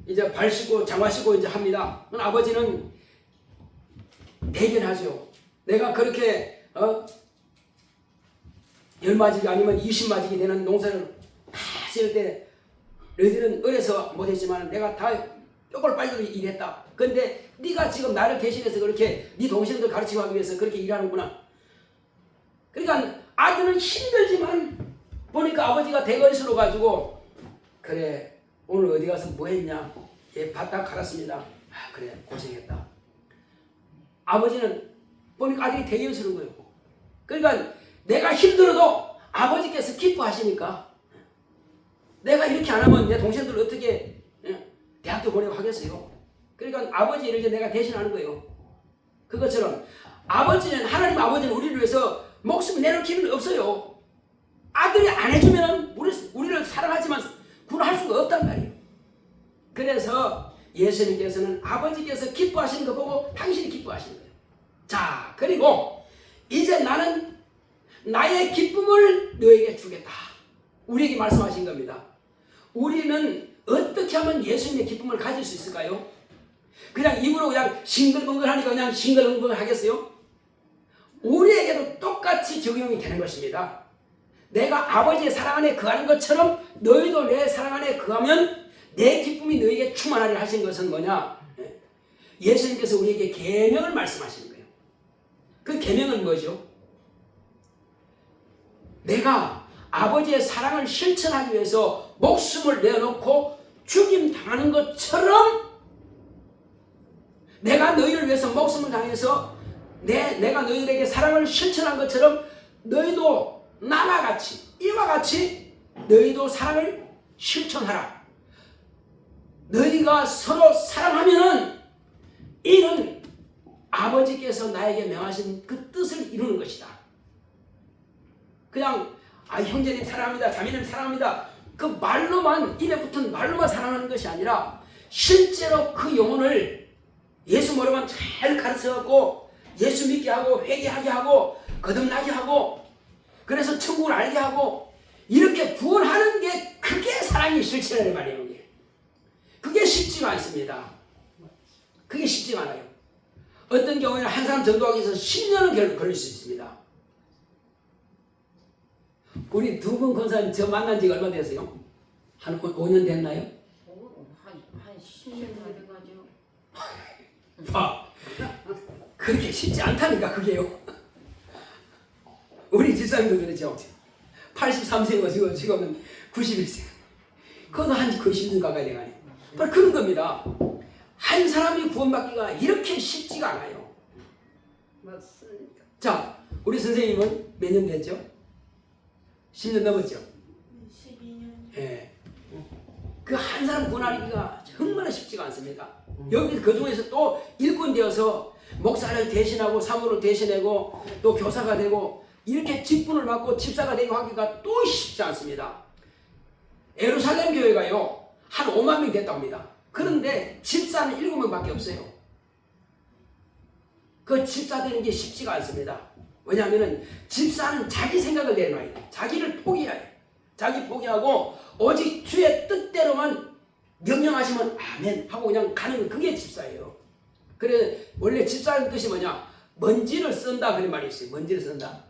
이제 발 씻고 장화 씻고 이제 합니다. 아버지는 대견하죠. 내가 그렇게 10마지기 아니면 20마지기 되는 농사를 다 지을 때 너희들은 어려서 못했지만 내가 다 뼈골 빨고 일했다. 근데 네가 지금 나를 대신해서 그렇게 네 동생들 가르치고 하기 위해서 그렇게 일하는구나. 그러니까 아들은 힘들지만 보니까 아버지가 대건수로 가지고 그래 오늘 어디 가서 뭐 했냐? 예, 밭 다 갈았습니다. 아 그래 고생했다. 아버지는 보니까 아들이 대견스러운 거예요. 그러니까 내가 힘들어도 아버지께서 기뻐하시니까 내가 이렇게 안 하면 내 동생들 어떻게 대학교 보내고 하겠어요? 그러니까 아버지 일을 이제 내가 대신하는 거예요. 그것처럼 아버지는 하나님 아버지는 우리를 위해서 목숨을 내놓을 기회는 없어요. 아들이 안 해주면 우리를 사랑하지만 구원할 수가 없단 말이에요. 그래서 예수님께서는 아버지께서 기뻐하시는 거 보고 당신이 기뻐하시는 거예요. 자, 그리고 이제 나는 나의 기쁨을 너에게 주겠다. 우리에게 말씀하신 겁니다. 우리는 어떻게 하면 예수님의 기쁨을 가질 수 있을까요? 그냥 입으로 그냥 싱글벙글하니까 그냥 싱글벙글 하겠어요? 우리에게도 똑같이 적용이 되는 것입니다. 내가 아버지의 사랑 안에 거하는 것처럼 너희도 내 사랑 안에 거하면 내 기쁨이 너희에게 충만하리라 하신 것은 뭐냐? 예수님께서 우리에게 계명을 말씀하시는 거예요. 그 계명은 뭐죠? 내가 아버지의 사랑을 실천하기 위해서 목숨을 내어놓고 죽임 당하는 것처럼 내가 너희를 위해서 목숨을 당해서 내가 너희들에게 사랑을 실천한 것처럼 너희도 나와 같이 이와 같이 너희도 사랑을 실천하라. 너희가 서로 사랑하면은 이는 아버지께서 나에게 명하신 그 뜻을 이루는 것이다. 그냥 형제님 사랑합니다. 자매님 사랑합니다. 그 말로만 입에 붙은 말로만 사랑하는 것이 아니라 실제로 그 영혼을 예수 모르면 잘 가르쳐갖고 예수 믿게 하고 회개하게 하고 거듭나게 하고 그래서 천국을 알게 하고 이렇게 구원하는 게 그게 사랑의 실체라는 말이에요. 그게 쉽지가 않습니다. 그게 쉽지가 않아요. 어떤 경우에는 한 사람 전도하기 위해서 10년은 걸릴 수 있습니다. 우리 두 분 권사님 저 만난 지가 얼마 됐어요? 한 5년 됐나요? 한 10년 다 돼가지고. 봐. 그렇게 쉽지 않다니까 그게요. 우리 집사님도 그렇죠. 83세고 지금은 91세. 그것도 한 90년 가까이 돼가네. 바로 그런 겁니다. 한 사람이 구원받기가 이렇게 쉽지가 않아요. 맞습니다. 자, 우리 선생님은 몇 년 됐죠? 10년 넘었죠? 12년. 예. 그 한 사람 구원하기가 정말 쉽지가 않습니다. 여기 그 중에서 또 일꾼 되어서 목사를 대신하고 사모를 대신하고 또 교사가 되고 이렇게 직분을 맡고 집사가 되고 하기가 또 쉽지 않습니다. 예루살렘 교회가요 한 5만 명 됐다고 합니다. 그런데 집사는 7명밖에 없어요. 그 집사 되는 게 쉽지가 않습니다. 왜냐하면 집사는 자기 생각을 내놔야 돼. 자기를 포기해야 돼. 자기 포기하고 오직 주의 뜻대로만 명령하시면 아멘 하고 그냥 가는 그게 집사예요. 그래 원래 집사의 뜻이 뭐냐? 먼지를 쓴다 그런 말이 있어요. 먼지를 쓴다.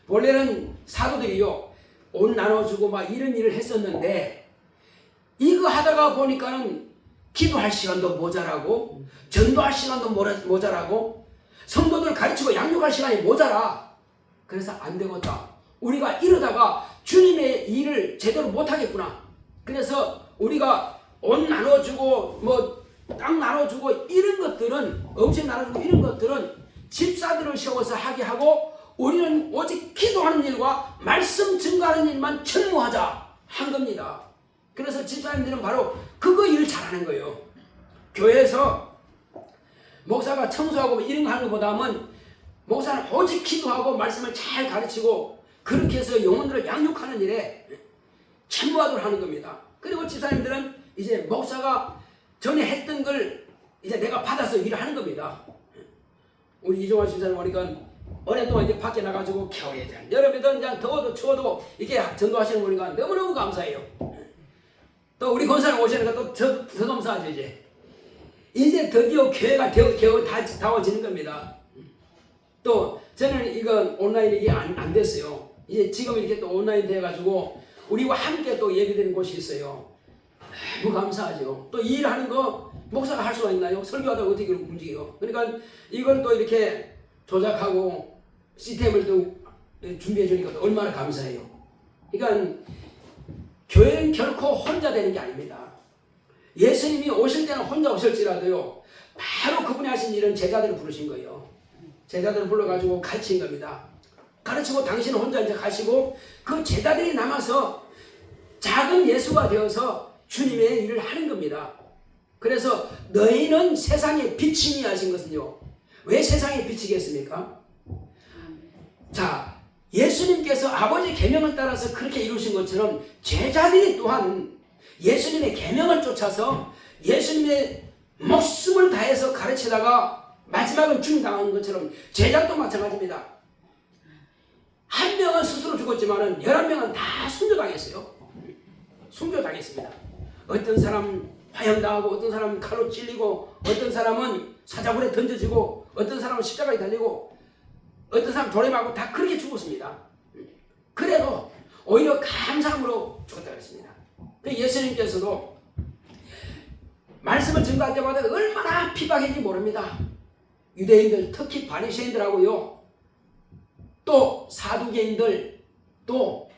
원래는 사도들이요 옷 나눠주고 막 이런 일을 했었는데 이거 하다가 보니까는 기도할 시간도 모자라고 전도할 시간도 모자라고 성도들 가르치고 양육할 시간이 모자라. 그래서 안 되겠다. 우리가 이러다가 주님의 일을 제대로 못하겠구나. 그래서 우리가 옷 나눠주고 뭐 땅 나눠주고 이런 것들은 음식 나눠주고 이런 것들은 집사들을 세워서 하게 하고 우리는 오직 기도하는 일과 말씀 증거하는 일만 전무하자 한 겁니다. 그래서 집사님들은 바로 그거 일 잘하는 거예요. 교회에서 목사가 청소하고 이런 거 하는 것보다는 목사는 오직 기도하고 말씀을 잘 가르치고 그렇게 해서 영혼들을 양육하는 일에 전무하도록 하는 겁니다. 그리고 집사님들은 이제 목사가 전에 했던 걸 이제 내가 받아서 일을 하는 겁니다. 우리 이종환 집사님 보니까 오랫동안 이제 밖에 나가지고 겨울에 여름에도 이제 더워도 추워도 이렇게 전도하시는 거 보니까 너무너무 감사해요. 또 우리 권사님 오시니까 또 더 감사하죠. 이제 드디어 교회가 겨우 다워지는 겁니다. 또 저는 이건 온라인 이게 안 됐어요. 이제 지금 이렇게 또 온라인 돼가지고 우리와 함께 또 예배드리는 곳이 있어요. 너무 감사하죠. 또 이 일하는 거 목사가 할 수가 있나요? 설교하다가 어떻게 움직여요? 그러니까 이걸 또 이렇게 조작하고 시스템을 또 준비해 주니까 얼마나 감사해요. 그러니까 교회는 결코 혼자 되는 게 아닙니다. 예수님이 오실 때는 혼자 오실지라도요 바로 그분이 하신 일은 제자들을 부르신 거예요. 제자들을 불러가지고 가르친 겁니다. 가르치고 당신은 혼자 이제 가시고 그 제자들이 남아서 작은 예수가 되어서 주님의 일을 하는 겁니다. 그래서 너희는 세상의 빛이니 하신 것은요 왜 세상에 비치겠습니까? 자, 예수님께서 아버지 계명을 따라서 그렇게 이루신 것처럼 제자들이 또한 예수님의 계명을 쫓아서 예수님의 목숨을 다해서 가르치다가 마지막은 죽임당하는 것처럼 제자도 마찬가지입니다. 한 명은 스스로 죽었지만 11명은 다 순교당했어요. 순교당했습니다. 어떤 사람 화형당하고 어떤 사람은 칼로 찔리고 어떤 사람은 사자굴에 던져지고 어떤 사람은 십자가에 달리고 어떤 사람 돌에 맞고 다 그렇게 죽었습니다. 그래도 오히려 감사함으로 죽었다 그랬습니다. 예수님께서도 말씀을 증거할 때마다 얼마나 비박했는지 모릅니다. 유대인들 특히 바리새인들하고요 또 사두개인들 또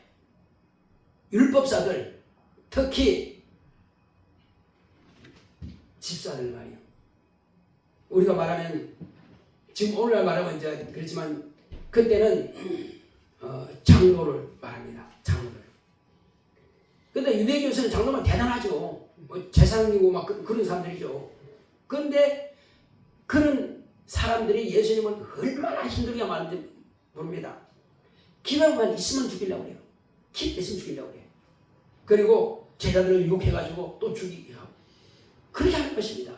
율법사들 특히 집사들 말이에요. 우리가 말하면 지금 오늘날 말하면 이제 그렇지만 그때는 장로를 말합니다. 장로를. 근데 유대교에서는 장로만 대단하죠. 뭐 재상이고 막 그런 사람들이죠. 그런데 그런 사람들이 예수님을 얼마나 힘들게 말하는지 모릅니다. 기회만 있으면 죽이려고 해요. 기회 있으면 죽이려고 해요. 그리고 제자들을 유혹해가지고 또 죽이게 하고 그렇게 하는 것입니다.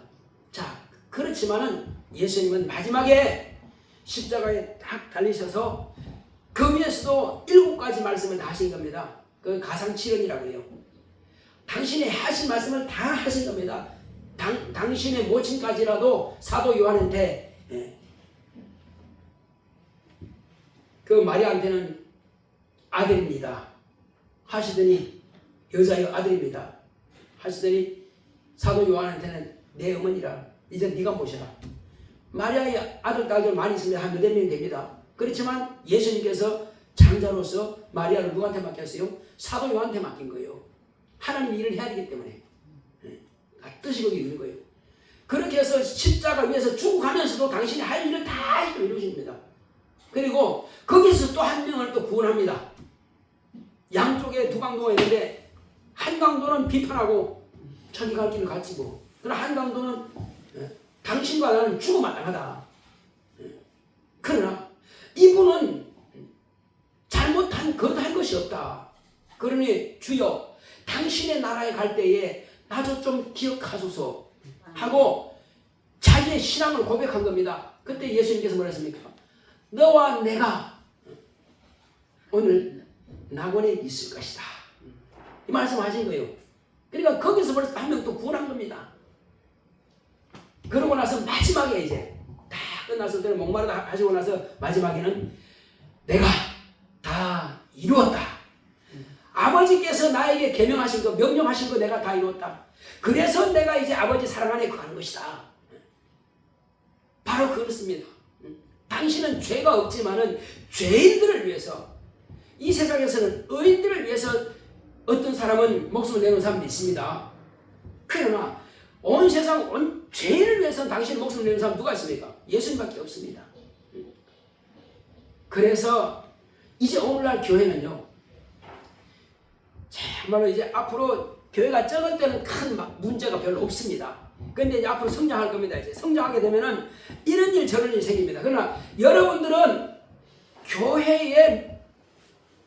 자, 그렇지만은 예수님은 마지막에 십자가에 딱 달리셔서 그 위에서도 7가지 말씀을 다 하신 겁니다. 그 가상칠언이라고 해요. 당신이 하신 말씀을 다 하신 겁니다. 당신의 모친까지라도 사도 요한한테 그 마리아한테는 아들입니다 하시더니 여자여 아들입니다 하시더니 사도 요한한테는 내 어머니라 이제 네가 모셔라. 마리아의 아들 딸들 많이 있습니다. 한 몇백 명 됩니다. 그렇지만 예수님께서 장자로서 마리아를 누구한테 맡겼어요? 사도 요한한테 맡긴 거예요. 하나님 일을 해야 되기 때문에 뜻이 거기 있는 거예요. 그렇게 해서 십자가 위에서 죽어가면서도 당신이 할 일을 다 이루신 겁니다. 그리고 거기서 또 한 명을 또 구원합니다. 양쪽에 두 강도가 있는데 한 강도는 비판하고 자기 갈 길을 가지고 그러나 한 강도는 당신과 나는 죽어 마땅하다. 그러나 이분은 잘못한 거듭한 것이 없다. 그러니 주여 당신의 나라에 갈 때에 나도 좀 기억하소서 하고 자기의 신앙을 고백한 겁니다. 그때 예수님께서 뭐라 했습니까? 너와 내가 오늘 낙원에 있을 것이다. 이 말씀하신 거예요. 그러니까 거기서 벌써 한 명 또 구원한 겁니다. 그러고 나서 마지막에 이제 다 끝났을 때는 목마르다 하시고 나서 마지막에는 내가 다 이루었다. 아버지께서 나에게 계명하신 거, 명령하신 거 내가 다 이루었다. 그래서 내가 이제 아버지 사랑 안에 거하는 것이다. 바로 그렇습니다. 당신은 죄가 없지만은 죄인들을 위해서 이 세상에서는 의인들을 위해서 어떤 사람은 목숨을 내는 사람도 있습니다. 그러나 온 세상 온 죄인을 위해서 당신의 목숨을 내는 사람 누가 있습니까? 예수님밖에 없습니다. 그래서 이제 오늘날 교회는요, 정말로 이제 앞으로 교회가 적을 때는 큰 문제가 별로 없습니다. 근데 이제 앞으로 성장할 겁니다. 이제 성장하게 되면은 이런 일 저런 일이 생깁니다. 그러나 여러분들은 교회의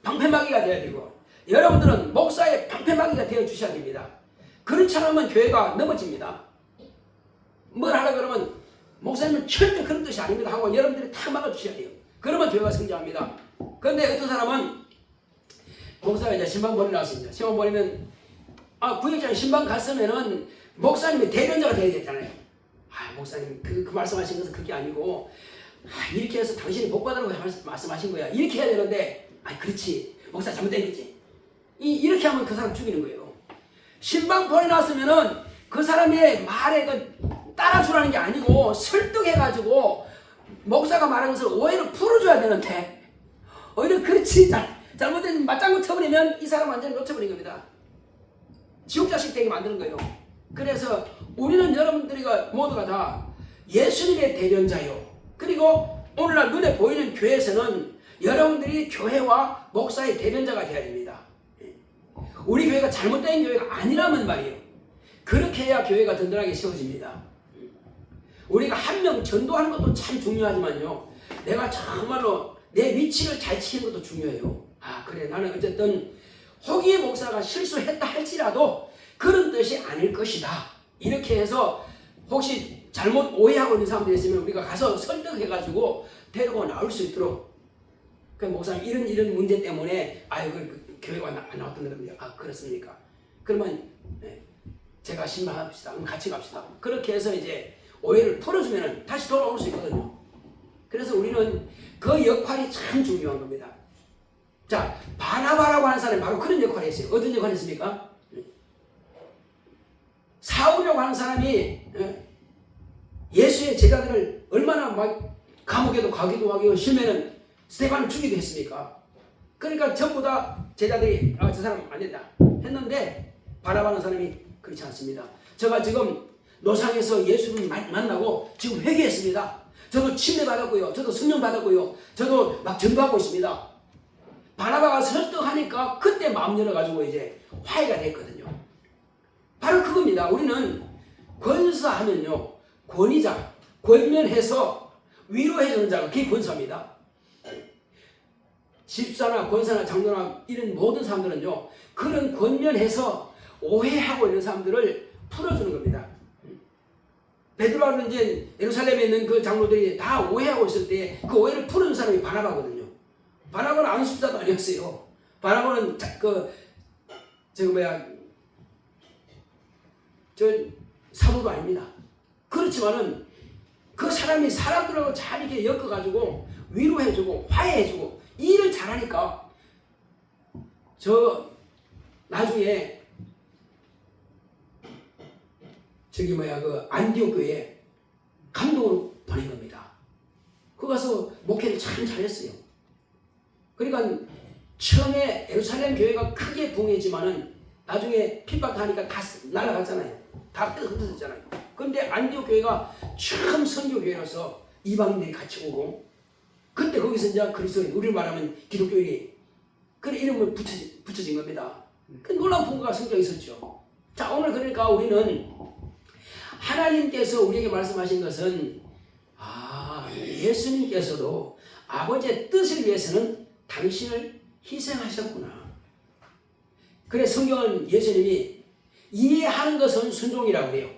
방패막이가 되어야 되고 여러분들은 목사의 방패막이가 되어 주셔야 됩니다. 그렇지 않으면 교회가 넘어집니다. 뭘 하라 그러면 목사님은 절대 그런 뜻이 아닙니다 하고 여러분들이 탁 막아주셔야 돼요. 그러면 교회가 성장합니다. 그런데 어떤 사람은 목사가 이제 신방 보내 나왔습니다. 신방 보내면 구역장 신방 갔으면은 목사님의 대변자가 되어야 되잖아요. 목사님 그 말씀하신 것은 그게 아니고 이렇게 해서 당신이 복 받으라고 말씀하신 거야. 이렇게 해야 되는데 그렇지 목사 잘못된 거지. 이렇게 하면 그 사람 죽이는 거예요. 신방 보내놨으면은 그 사람의 말에 따라주라는 게 아니고 설득해가지고 목사가 말한 것을 오해를 풀어줘야 되는데 오히려 그렇지 잘못된 맞장구 쳐버리면 이 사람 완전히 놓쳐버린 겁니다. 지옥자식 되게 만드는 거예요. 그래서 우리는 여러분들이 모두가 다 예수님의 대변자요. 그리고 오늘날 눈에 보이는 교회에서는 여러분들이 교회와 목사의 대변자가 되어야 됩니다. 우리 교회가 잘못된 교회가 아니라면 말이에요. 그렇게 해야 교회가 든든하게 세워집니다. 우리가 한 명 전도하는 것도 참 중요하지만요. 내가 정말로 내 위치를 잘 지키는 것도 중요해요. 그래 나는 어쨌든 호기의 목사가 실수했다 할지라도 그런 뜻이 아닐 것이다. 이렇게 해서 혹시 잘못 오해하고 있는 사람들이 있으면 우리가 가서 설득해가지고 데리고 나올 수 있도록 그 목사님 이런 문제 때문에 그 교회가 안 나왔던 겁니다. 그렇습니까? 그러면 제가 신방합시다. 같이 갑시다. 그렇게 해서 이제 오해를 풀어주면 다시 돌아올 수 있거든요. 그래서 우리는 그 역할이 참 중요한 겁니다. 자, 바나바라고 하는 사람이 바로 그런 역할을 했어요. 어떤 역할을 했습니까? 사울이라고 하는 사람이 예수의 제자들을 얼마나 막 감옥에도 가기도 하고 심해는 스데반을 죽이기도 했습니까? 그러니까 전부 다 제자들이 저 사람 안 된다 했는데 바나바라는 사람이 그렇지 않습니다. 제가 지금 노상에서 예수를 만나고 지금 회개했습니다. 저도 침례 받았고요. 저도 성령 받았고요. 저도 막 전도하고 있습니다. 바나바가 설득하니까 그때 마음 열어가지고 이제 화해가 됐거든요. 바로 그겁니다. 우리는 권사하면요. 권위자, 권면해서 위로해주는 자가 그게 권사입니다. 집사나 권사나 장로나 이런 모든 사람들은요. 그런 권면해서 오해하고 있는 사람들을 풀어주는 겁니다. 베드로는 이제 예루살렘에 있는 그 장로들이 다 오해하고 있을 때 그 오해를 푸는 사람이 바나바거든요. 바나바는 안수자도 아니었어요. 바나바는 저 사도도 아닙니다. 그렇지만은 그 사람이 사람들하고 잘 이렇게 엮어가지고 위로해주고 화해해주고 일을 잘하니까 저 나중에 그 안디옥 교회에 감독으로 보낸 겁니다. 거기 가서 목회를 참 잘했어요. 그러니까 처음에 예루살렘 교회가 크게 붕했지만은 나중에 핍박하니까 다 날아갔잖아요. 다 흩어졌잖아요. 그런데 안디옥 교회가 처음 선교교회로서 이방인들이 같이 오고 그때 거기서 이제 그리스도인, 우리를 말하면 기독교인이 그런 이름을 붙여진 겁니다. 그 놀라운 풍부가 성경에 있었죠. 자, 오늘 그러니까 우리는 하나님께서 우리에게 말씀하신 것은 예수님께서도 아버지의 뜻을 위해서는 당신을 희생하셨구나. 그래 성경은 예수님이 이해하는 것은 순종이라고 해요.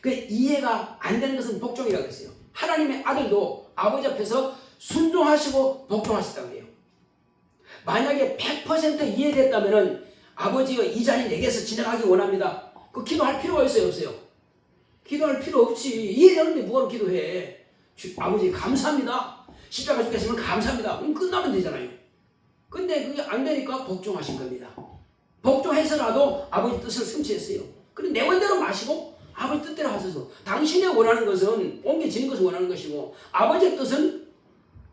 그 이해가 안 되는 것은 복종이라고 했어요. 하나님의 아들도 아버지 앞에서 순종하시고 복종하셨다고 해요. 만약에 100% 이해됐다면 아버지가 이 자리 내게서 지나가기 원합니다. 그 기도할 필요가 있어요, 없어요? 기도할 필요 없지. 이해되는데 뭐하러 기도해? 아버지 감사합니다. 십자가 죽겠으면 감사합니다. 그럼 끝나면 되잖아요. 근데 그게 안 되니까 복종하신 겁니다. 복종해서라도 아버지 뜻을 성취했어요. 그리고 내 원대로 마시고 아버지 뜻대로 하셔서 당신이 원하는 것은 옮겨지는 것을 원하는 것이고 아버지의 뜻은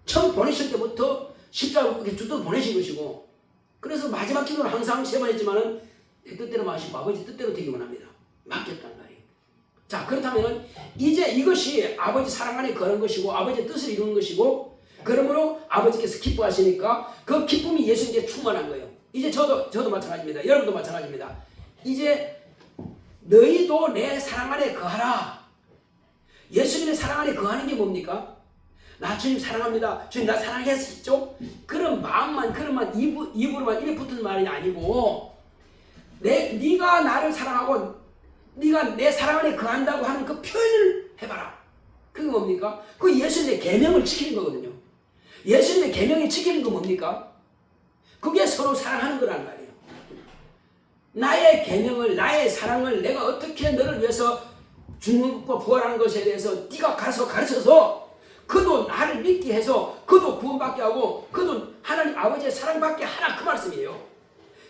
처음 보내실 때부터 십자가로 주도 보내신 것이고 그래서 마지막 기도를 항상 세 번 했지만은 내 뜻대로 마시고 아버지 뜻대로 되기 원합니다. 맡겼단 말이에요. 자, 그렇다면 이제 이것이 아버지 사랑 안에 거는 것이고 아버지의 뜻을 이루는 것이고 그러므로 아버지께서 기뻐하시니까 그 기쁨이 예수님께 충만한 거예요. 이제 저도 마찬가지입니다. 여러분도 마찬가지입니다. 이제 너희도 내 사랑 안에 거하라. 예수님의 사랑 안에 거하는 게 뭡니까? 나 주님 사랑합니다. 주님 나 사랑했었죠? 그런 마음만 입으로만 입에 붙는 말이 아니고 네가 나를 사랑하고 네가 내 사랑 안에 거한다고 하는 그 표현을 해봐라. 그게 뭡니까? 그 예수님의 계명을 지키는 거거든요. 예수님의 계명이 지키는 거 뭡니까? 그게 서로 사랑하는 거란 말이에요. 나의 계명을 나의 사랑을 내가 어떻게 너를 위해서 죽는 것과 부활하는 것에 대해서 네가 가서 가르쳐서 그도 나를 믿게 해서 그도 구원받게 하고 그도 하나님 아버지의 사랑받게 하라 그 말씀이에요.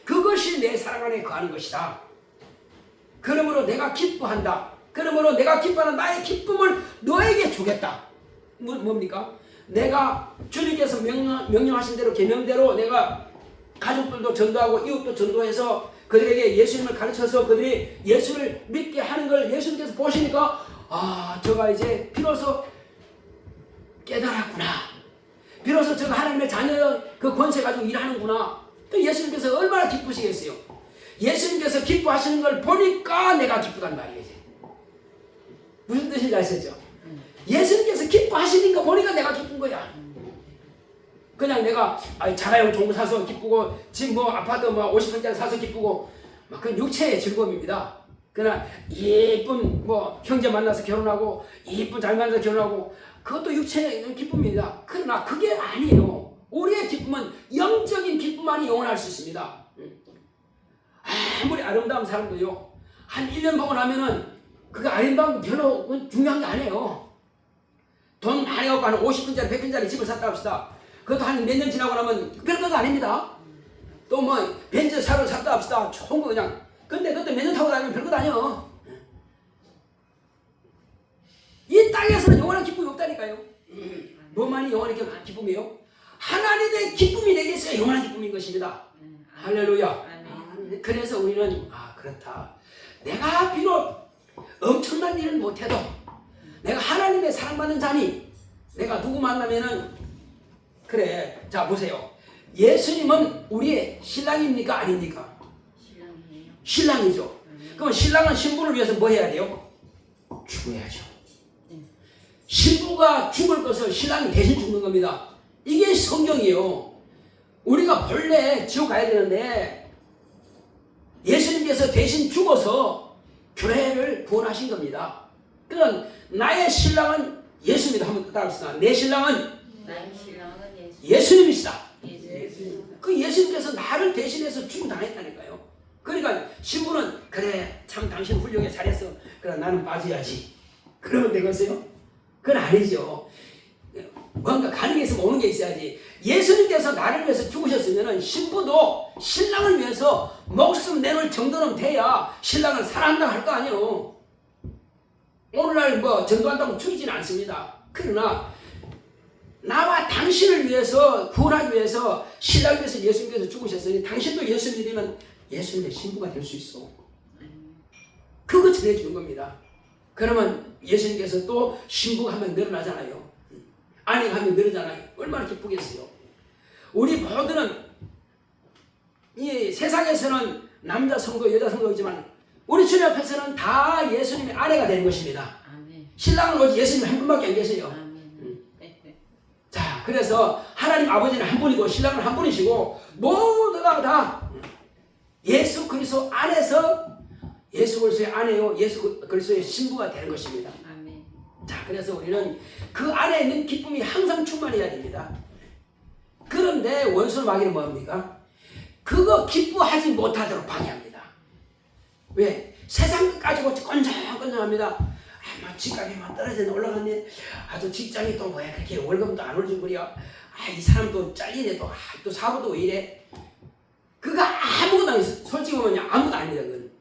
그것이 내 사랑 안에 거하는 것이다. 그러므로 내가 기뻐한다. 그러므로 내가 기뻐하는 나의 기쁨을 너에게 주겠다. 뭡니까? 내가 주님께서 명령하신 대로 계명대로 내가 가족들도 전도하고 이웃도 전도해서 그들에게 예수님을 가르쳐서 그들이 예수를 믿게 하는 걸 예수님께서 보시니까 저가 이제 비로소 깨달았구나. 비로소 저가 하나님의 자녀 그 권세 가지고 일하는구나. 또 예수님께서 얼마나 기쁘시겠어요. 예수님께서 기뻐하시는 걸 보니까 내가 기쁘단 말이에요. 무슨 뜻인지 아시죠? 예수님께서 기뻐하시는 거 보니까 내가 기쁜 거야. 그냥 내가 자가용 좋은 거 사서 기쁘고 집 아파트 50평짜리 사서 기쁘고 그건 육체의 즐거움입니다. 그러나 예쁜 형제 만나서 결혼하고 예쁜 자매 만나서 결혼하고 그것도 육체의 기쁨입니다. 그러나 그게 아니에요. 우리의 기쁨은 영적인 기쁨만이 영원할 수 있습니다. 아무리 아름다운 사람도요 한 1년 보고 나면은 그게 아름다운 거 별로 중요한 게 아니에요. 돈 많이 갖고 한 50평짜리 100평짜리 집을 샀다 합시다. 그것도 한 몇 년 지나고 나면 별것도 아닙니다. 또 벤츠 차를 샀다 합시다. 좋은 거 그냥. 근데 그것도 몇 년 타고 다니면 별것 아니요. 이 땅에서는 영원한 기쁨이 없다니까요. 뭐만이 영원한 기쁨이에요? 하나님의 기쁨이 내게 있어야 영원한 기쁨인 것입니다. 할렐루야. 그래서 우리는 그렇다. 내가 비록 엄청난 일은 못해도 내가 하나님의 사랑받는 자니 내가 누구 만나면은 그래. 자 보세요. 예수님은 우리의 신랑입니까? 아닙니까? 신랑이에요. 신랑이죠. 그럼 신랑은 신부를 위해서 뭐 해야 돼요? 죽어야죠. 신부가 죽을 것을 신랑이 대신 죽는 겁니다. 이게 성경이에요. 우리가 본래 지옥 가야 되는데 예수님께서 대신 죽어서 교회를 구원하신 겁니다. 그럼 나의 신랑은 예수입니다. 한번 따라합시다. 내 신랑은 나의 신랑은 예수님이시다. 예수. 그 예수님께서 나를 대신해서 죽임당했다니까요. 그러니까 신부는 그래 참 당신 훌륭해 잘했어. 그래 나는 빠져야지. 그러면 되겠어요? 그건 아니죠. 뭔가 가는 게 있으면 오는 게 있어야지. 예수님께서 나를 위해서 죽으셨으면 신부도 신랑을 위해서 목숨 내놓을 정도는 돼야 신랑을 사랑한다 할 거 아니에요. 오늘날 뭐 전도한다고 죽이지는 않습니다. 그러나 나와 당신을 위해서 구원하기 위해서 신랑을 위해서 예수님께서 죽으셨으니 당신도 예수 믿으면 예수님의 신부가 될 수 있어. 그거 전해주는 겁니다. 그러면 예수님께서 또 신부가 하면 늘어나잖아요. 아내가 하면 늘어나잖아요. 얼마나 기쁘겠어요. 우리 모두는 이 세상에서는 남자 성도 여자 성도이지만 우리 주님 앞에서는 다 예수님의 아내가 되는 것입니다. 아멘. 신랑은 오직 예수님 한 분밖에 안 계세요. 아멘. 자, 그래서 하나님 아버지는 한 분이고 신랑은 한 분이시고 모두가 다 예수 그리스도 안에서 예수 그리스도의 아내요 예수 그리스도의 신부가 되는 것입니다. 아멘. 자, 그래서 우리는 그 안에 있는 기쁨이 항상 충만해야 됩니다. 그런데 원수는 마귀는 뭐합니까? 그거 기뻐하지 못하도록 방해합니다. 왜? 세상 것 가지고 건장건장합니다. 막 집값이만 떨어졌네 올라갔네. 또 직장이 또 왜 그렇게 월급도 안 올려주고요. 이 사람도 잘리네 또 사고도 왜 이래. 그거 아무것도 아니에요. 솔직히 보면 아무것도 아닙니다. 그건.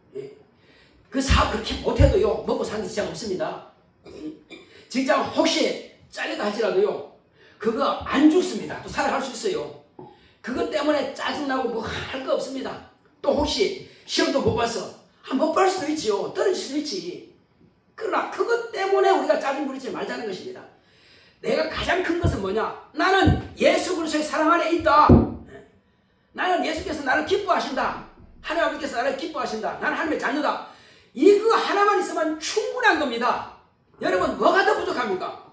그 사업 그렇게 못해도요 먹고 사는 데 지장 없습니다. 직장 혹시 잘리다 할지라도요 그거 안 죽습니다. 또 살아갈 수 있어요. 그것 때문에 짜증나고 뭐 할 거 없습니다. 또 혹시 시험도 못 봤어. 못 볼 수도 있지요. 떨어질 수도 있지. 그러나 그것 때문에 우리가 짜증 부리지 말자는 것입니다. 내가 가장 큰 것은 뭐냐? 나는 예수 그리스도의 사랑 안에 있다. 나는 예수께서 나를 기뻐하신다. 하나님 아버지께서 나를 기뻐하신다. 나는 하나님의 자녀다. 이거 하나만 있으면 충분한 겁니다. 여러분 뭐가 더 부족합니까?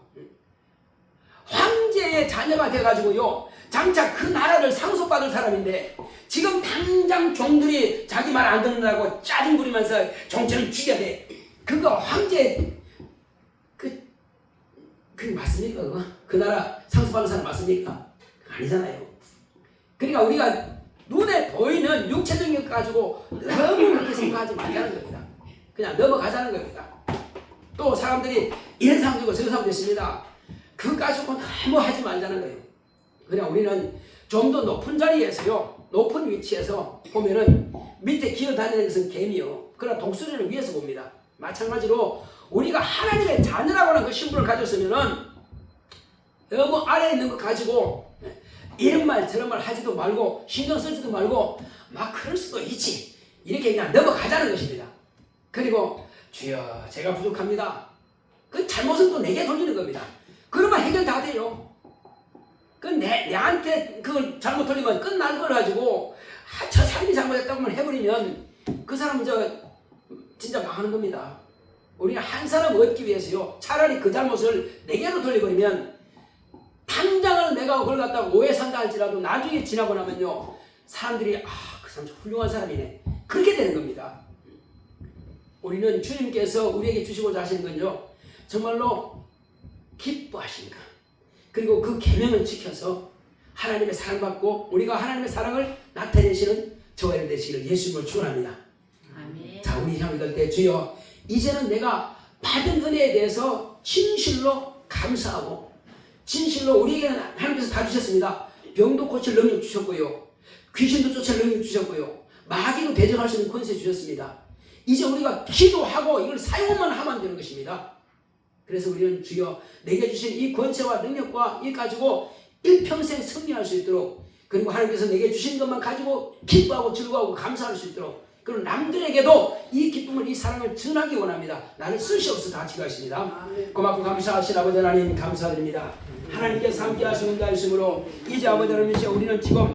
황제의 자녀가 돼가지고요 장차 그 나라를 상속받을 사람인데 지금 당장 종들이 자기 말 안 듣는다고 짜증 부리면서 종처럼 죽여야 돼. 그거 황제 그게 맞습니까? 그거? 그 나라 상속받는 사람 맞습니까? 아니잖아요. 그러니까 우리가 눈에 보이는 육체적인 것 가지고 너무 그렇게 생각하지 말자는 겁니다. 그냥 넘어가자는 겁니다. 또 사람들이 이런 사람도 있고 저런 사람도 있습니다. 그거 가지고 너무 하지 말자는 거예요. 그냥 우리는 좀 더 높은 자리에서요 높은 위치에서 보면은 밑에 기어다니는 것은 개미요. 그러나 독수리는 위에서 봅니다. 마찬가지로 우리가 하나님의 자녀라고 하는 그 신분을 가졌으면은 너무 아래에 있는 것 가지고 이런 말 저런 말 하지도 말고 신경 쓰지도 말고 막 그럴 수도 있지. 이렇게 그냥 넘어가자는 것입니다. 그리고 주여 제가 부족합니다. 그 잘못은 또 내게 돌리는 겁니다. 그러면 해결 다 돼요. 그 내한테 그걸 잘못 돌리면 끝난 걸 가지고 저 사람이 잘못했다고만 해버리면 그 사람은 진짜 망하는 겁니다. 우리는 한 사람 얻기 위해서요 차라리 그 잘못을 내게로 돌려버리면 당장은 내가 그걸 갖다가 오해 산다 할지라도 나중에 지나고 나면요 사람들이 그 사람 참 훌륭한 사람이네 그렇게 되는 겁니다. 우리는 주님께서 우리에게 주시고자 하시는 건요 정말로 기뻐하신가 그리고 그 계명을 지켜서 하나님의 사랑받고 우리가 하나님의 사랑을 나타내시는 저와 여러분 되시기를 예수님을 축원합니다. 아멘. 자, 우리 형 믿을 때 주여 이제는 내가 받은 은혜에 대해서 진실로 감사하고 진실로 우리에게는 하나님께서 다 주셨습니다. 병도 고칠 능력 주셨고요. 귀신도 쫓을 능력 주셨고요. 마귀도 대적할 수 있는 권세 주셨습니다. 이제 우리가 기도하고 이걸 사용만 하면 되는 것입니다. 그래서 우리는 주여 내게 주신 이 권세와 능력과 이 가지고 일평생 승리할 수 있도록 그리고 하나님께서 내게 주신 것만 가지고 기뻐하고 즐거워하고 감사할 수 있도록 그리고 남들에게도 이 기쁨을 이 사랑을 전하기 원합니다. 나는 쓸데없어 다 지가십니다. 고맙고 감사하신 아버지 하나님 감사드립니다. 하나님께서 함께 하시는 자 있으므로 이제 아버지 하나님 우리는 지금